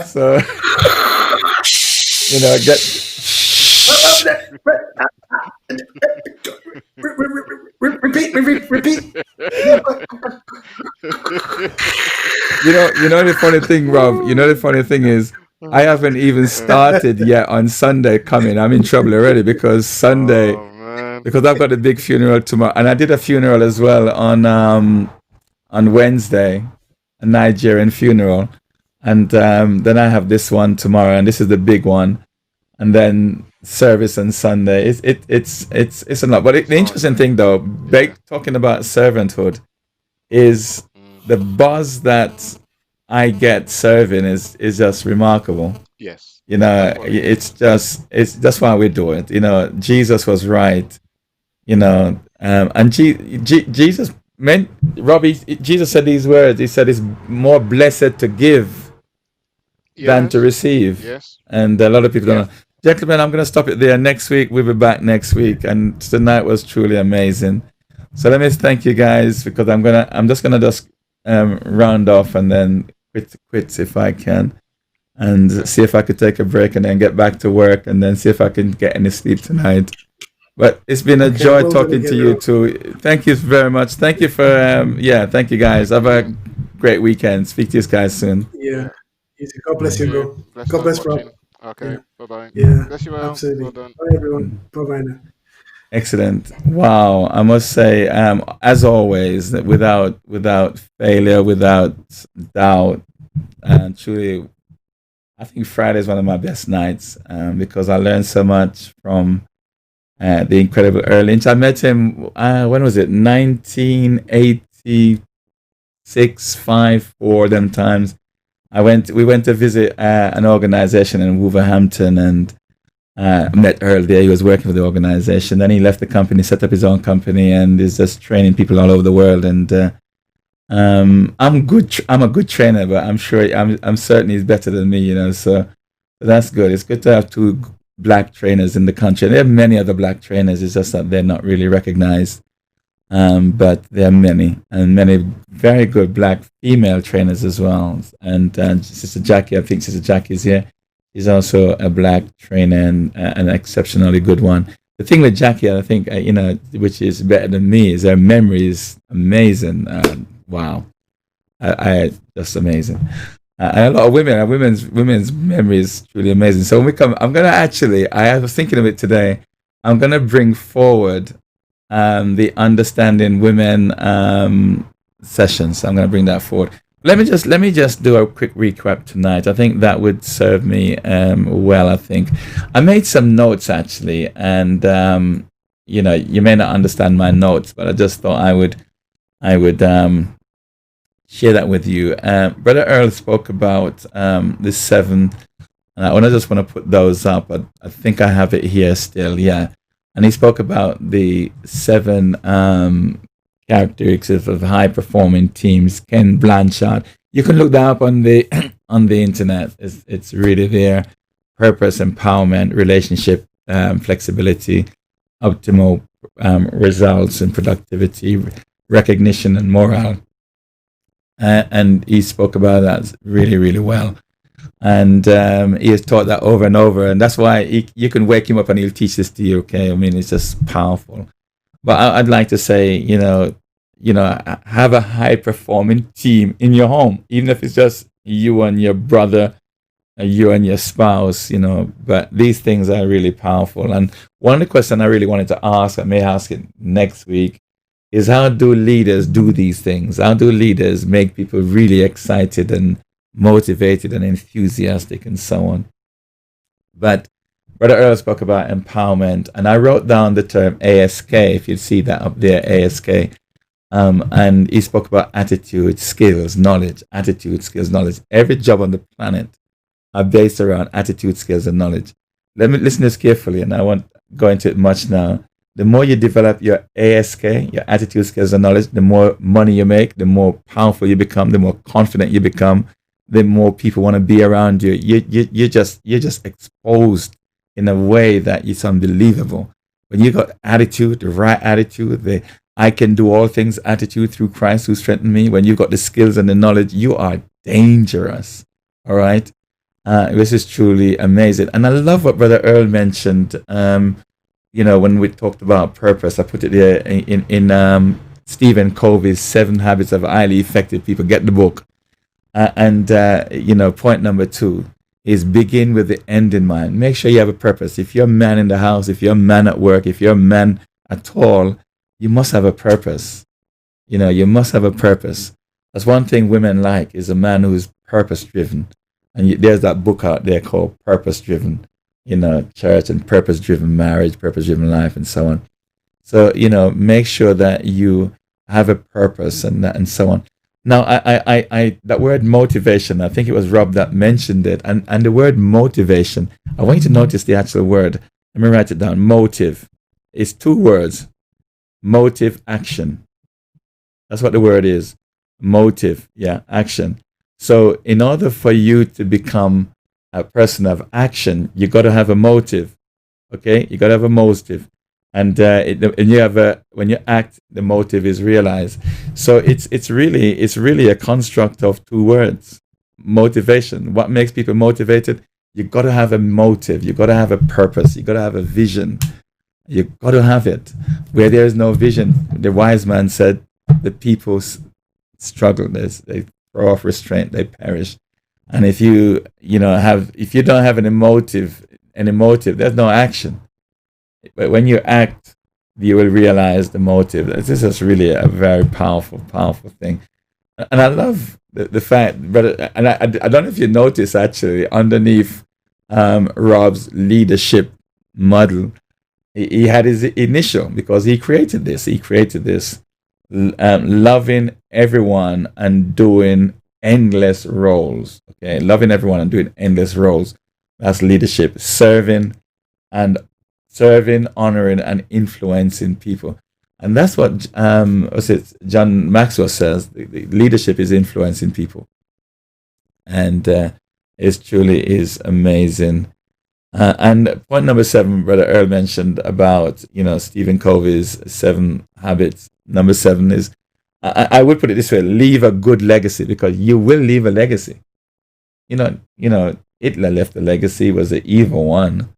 so get. Repeat. The funny thing, Rob. The funny thing is, I haven't even started yet on Sunday coming. I'm in trouble already, because Sunday, because I've got a big funeral tomorrow, and I did a funeral as well on Wednesday, a Nigerian funeral, and then I have this one tomorrow, and this is the big one, and then service on Sunday. It's a lot. But the interesting thing, though, talking about servanthood, is the buzz that I get serving is just remarkable. Yes. It's just why we do it. Jesus was right. And Jesus meant, Robbie. Jesus said these words. He said, "It's more blessed to give than to receive." Yes. And a lot of people don't know. Gentlemen, I'm going to stop it there. Next week, we'll be back next week. And tonight was truly amazing. So let me thank you guys, because I'm just gonna round off and then quit if I can, and see if I could take a break and then get back to work, and then see if I can get any sleep tonight. But it's been a joy talking to you too. Thank you very much. Thank you for thank you guys. Have a great weekend. Speak to you guys soon. Yeah. God bless you, bro. God bless, Rob. Okay. Bye-bye. Yeah. Bless you, Absolutely. Well done. Bye, everyone. Bye-bye now. Excellent. Wow. I must say, as always, without failure, without doubt, and truly, I think Friday is one of my best nights, because I learned so much from the incredible Errol Lynch. I met him, when was it? 1986, 5, 4 them times. We went to visit an organization in Wolverhampton, and met Errol there. He was working for the organization. Then he left the company, set up his own company, and is just training people all over the world. And I'm a good trainer, but I'm sure I'm certain he's better than me. So that's good. It's good to have two black trainers in the country. There are many other black trainers. It's just that they're not really recognized. But there are many, and many very good black female trainers as well. And Sister Jackie, I think Sister Jackie is here. She's also a black trainer, and an exceptionally good one. The thing with Jackie, I think, which is better than me, is her memory is amazing. Wow, I just amazing. And a lot of women's memory is truly amazing. So when we come, I'm gonna I was thinking of it today. I'm gonna bring forward the Understanding Women sessions. I'm gonna bring that forward. Let me just do a quick recap tonight. I think that would serve me well. I think I made some notes actually, and you may not understand my notes, but I just thought I would share that with you. Brother Earl spoke about the seven, and I just want to put those up. I think I have it here still. Yeah, and he spoke about the seven characteristics of high performing teams. Ken Blanchard. You can look that up on the on the internet. It's really there. Purpose, empowerment, relationship, flexibility, optimal results and productivity, recognition and morale. And he spoke about that really, really well. And he has taught that over and over. And that's why you can wake him up and he'll teach this to you. Okay, I mean, it's just powerful. But I'd like to say, have a high performing team in your home, even if it's just you and your brother, you and your spouse, But these things are really powerful. And one of the questions I really wanted to ask, I may ask it next week, is how do leaders do these things? How do leaders make people really excited and motivated and enthusiastic and so on? But Brother Earl spoke about empowerment, and I wrote down the term ASK, if you see that up there, ASK. And he spoke about attitude, skills, knowledge, attitude, skills, knowledge. Every job on the planet are based around attitude, skills, and knowledge. Let me listen to this carefully, and I won't go into it much now. The more you develop your ASK, your attitude, skills, and knowledge, the more money you make, the more powerful you become, the more confident you become, the more people want to be around you. You're just exposed in a way that it's unbelievable. When you got attitude, the right attitude, the I can do all things attitude through Christ who strengthened me. When you've got the skills and the knowledge, you are dangerous. All right. This is truly amazing. And I love what Brother Earl mentioned. When we talked about purpose, I put it there in Stephen Covey's 7 Habits of Highly Effective People. Get the book. Point number 2 is begin with the end in mind. Make sure you have a purpose. If you're a man in the house, if you're a man at work, if you're a man at all, you must have a purpose. You must have a purpose. That's one thing women like, is a man who's purpose driven. And there's that book out there called Purpose Driven, church and purpose driven marriage, purpose driven life, and so on. So, make sure that you have a purpose and so on. Now, I that word motivation, I think it was Rob that mentioned it. And the word motivation, I want you to notice the actual word. Let me write it down. Motive. It's 2 words. Motive, action. That's what the word is. Motive, action. So in order for you to become a person of action, you got to have a motive. Okay, you got to have a motive, and when you act, the motive is realized. So it's really a construct of 2 words. Motivation. What makes people motivated? You got to have a motive. You got to have a purpose. You got to have a vision. You got to have it. Where there is no vision, the wise man said, the people struggle. They throw off restraint. They perish. And if you don't have any motive, there's no action. But when you act, you will realize the motive. This is really a very powerful thing. And I love the fact, brother, and I don't know if you notice actually, underneath Rob's leadership model, he had his initial, because he created this. He created this, loving everyone and doing endless roles. Okay, loving everyone and doing endless roles. That's leadership. Serving, honoring, and influencing people. And that's what John Maxwell says. The leadership is influencing people, and it truly is amazing. And point number 7, Brother Earl mentioned about Stephen Covey's 7 habits. Number 7 is, I would put it this way: leave a good legacy, because you will leave a legacy. Hitler left a legacy, was the evil one,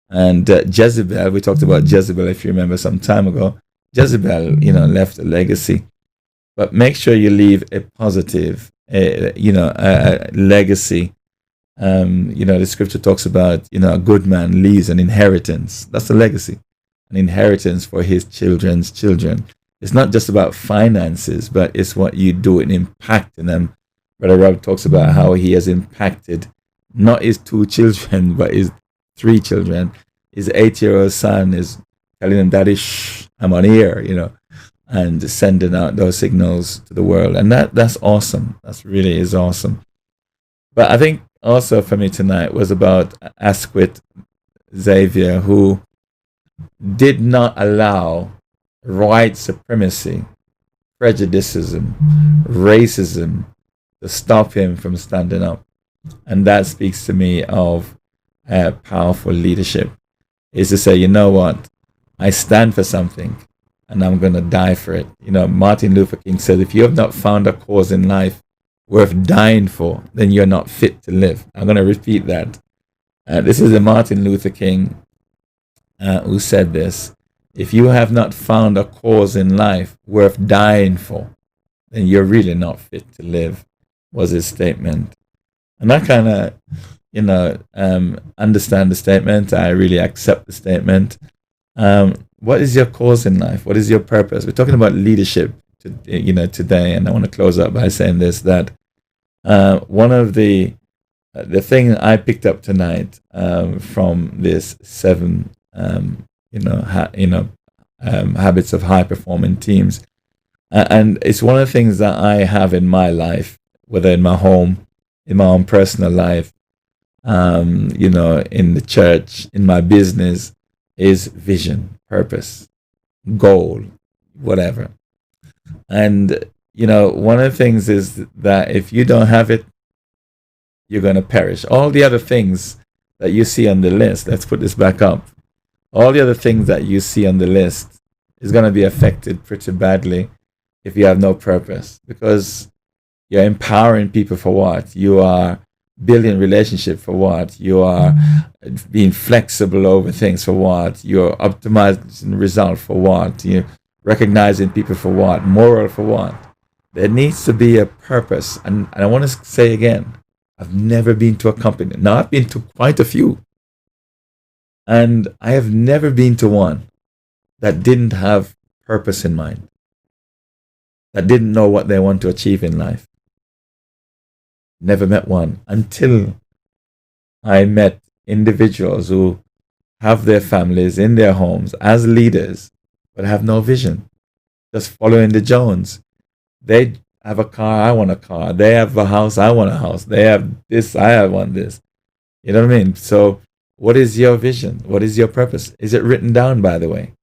and Jezebel. We talked about Jezebel, if you remember, some time ago. Jezebel, left a legacy, but make sure you leave a positive, a legacy. The scripture talks about, a good man leaves an inheritance. That's a legacy, an inheritance for his children's children. It's not just about finances, but it's what you do in impacting them Brother Rob talks about how he has impacted not his 2 children, but his 3 children. His 8-year-old son is telling him, "Daddy, shh, I'm on here," and sending out those signals to the world. And that's awesome. That's really is awesome. But I think also for me tonight was about Asquith Xavier, who did not allow white supremacy, prejudicism, racism to stop him from standing up. And that speaks to me of powerful leadership, is to say, you know what, I stand for something and I'm going to die for it. Martin Luther King said, if you have not found a cause in life worth dying for, then you're not fit to live. I'm going to repeat that. This is a Martin Luther King who said this. If you have not found a cause in life worth dying for, then you're really not fit to live, was his statement. And I kind of, understand the statement. I really accept the statement. What is your cause in life? What is your purpose? We're talking about leadership, today, and I want to close up by saying this: that one of the thing I picked up tonight from this 7 habits of high performing teams, and it's one of the things that I have in my life, whether in my home, in my own personal life, in the church, in my business, is vision, purpose, goal, whatever. And one of the things is that if you don't have it, you're going to perish. All the other things that you see on the list, let's put this back up. All the other things that you see on the list is going to be affected pretty badly if you have no purpose, because you're empowering people for what? You are building relationship for what? You are being flexible over things for what? You're optimizing result for what? You're recognizing people for what? Moral for what? There needs to be a purpose. And I want to say again, I've never been to a company. Now, I've been to quite a few. And I have never been to one that didn't have purpose in mind, that didn't know what they want to achieve in life. Never met one until I met individuals who have their families in their homes as leaders, but have no vision, just following the Jones. They have a car, I want a car. They have a house, I want a house. They have this, I want this. You know what I mean? So what is your vision? What is your purpose? Is it written down, by the way?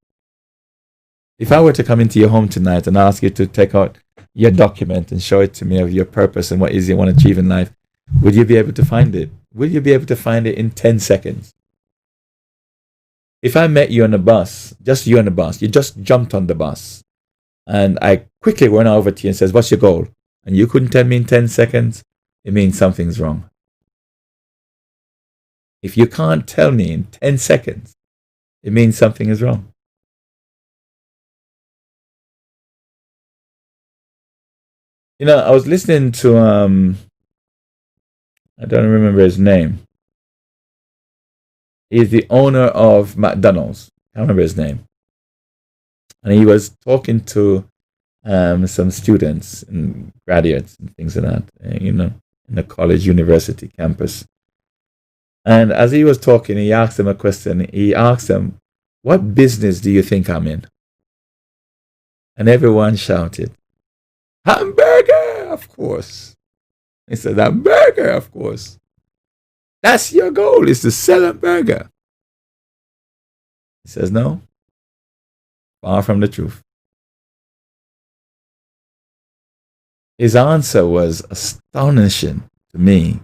If I were to come into your home tonight and ask you to take out your document and show it to me of your purpose and what is you want to achieve in life, would you be able to find it? Will you be able to find it in 10 seconds? If I met you on a bus, just you on the bus, you just jumped on the bus, and I quickly went over to you and says, what's your goal? And you couldn't tell me in 10 seconds, it means something's wrong. If you can't tell me in 10 seconds, it means something is wrong. I was listening to, I don't remember his name. He's the owner of McDonald's. I can't remember his name. And he was talking to some students and graduates and things like that, in the college, university campus. And as he was talking, he asked them a question. He asked them, what business do you think I'm in? And everyone shouted, hamburger, of course. He said, hamburger, of course. That's your goal, is to sell a burger. He says, no, far from the truth. His answer was astonishing to me.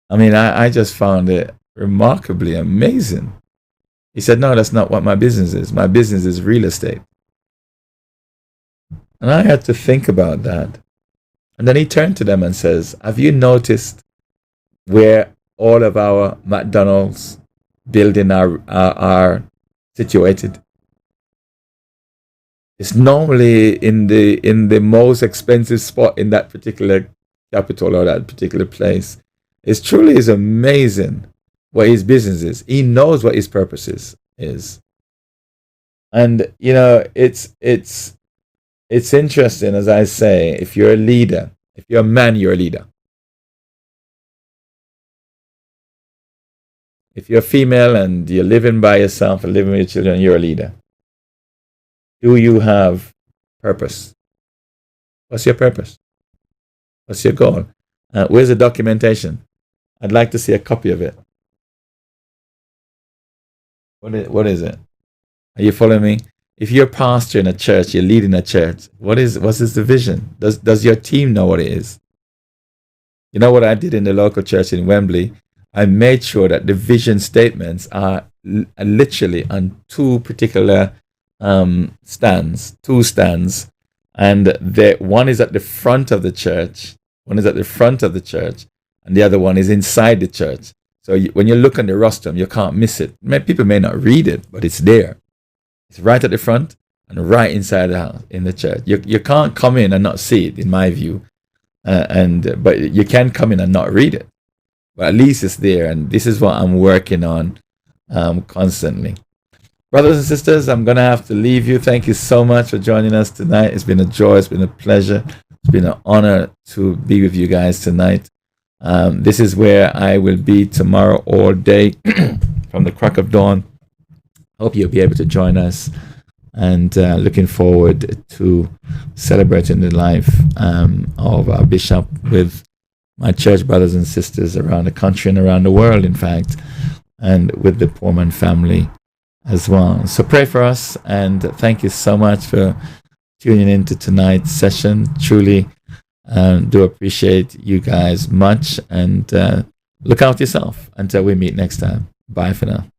I mean, I just found it remarkably amazing. He said, no, that's not what my business is. My business is real estate. And I had to think about that. And then he turned to them and says, have you noticed where all of our McDonald's buildings are situated? It's normally in the most expensive spot in that particular capital or that particular place. It truly is amazing what his business is. He knows what his purpose is. And it's interesting, as I say, if you're a leader, If you're a man, you're a leader. If you're a female and you're living by yourself and living with your children, you're a leader. Do you have purpose? What's your purpose? What's your goal? Where's the documentation? I'd like to see a copy of it. What is it? Are you following me? If you're a pastor in a church, you're leading a church, what's the vision? Does your team know what it is? You know what I did in the local church in Wembley? I made sure that the vision statements are literally on two particular stands, and one is at the front of the church, and the other one is inside the church. So when you look on the rostrum, you can't miss it. People may not read it, but it's there. It's right at the front and right inside the house in the church. You can't come in and not see it, in my view, but you can come in and not read it. But at least it's there, and this is what I'm working on constantly. Brothers and sisters, I'm going to have to leave you. Thank you so much for joining us tonight. It's been a joy. It's been a pleasure. It's been an honor to be with you guys tonight. This is where I will be tomorrow all day from the crack of dawn. Hope you'll be able to join us, and looking forward to celebrating the life of our bishop with my church brothers and sisters around the country and around the world, in fact, and with the Poorman family as well. So pray for us, and thank you so much for tuning into tonight's session. Truly do appreciate you guys much, and look out yourself until we meet next time. Bye for now.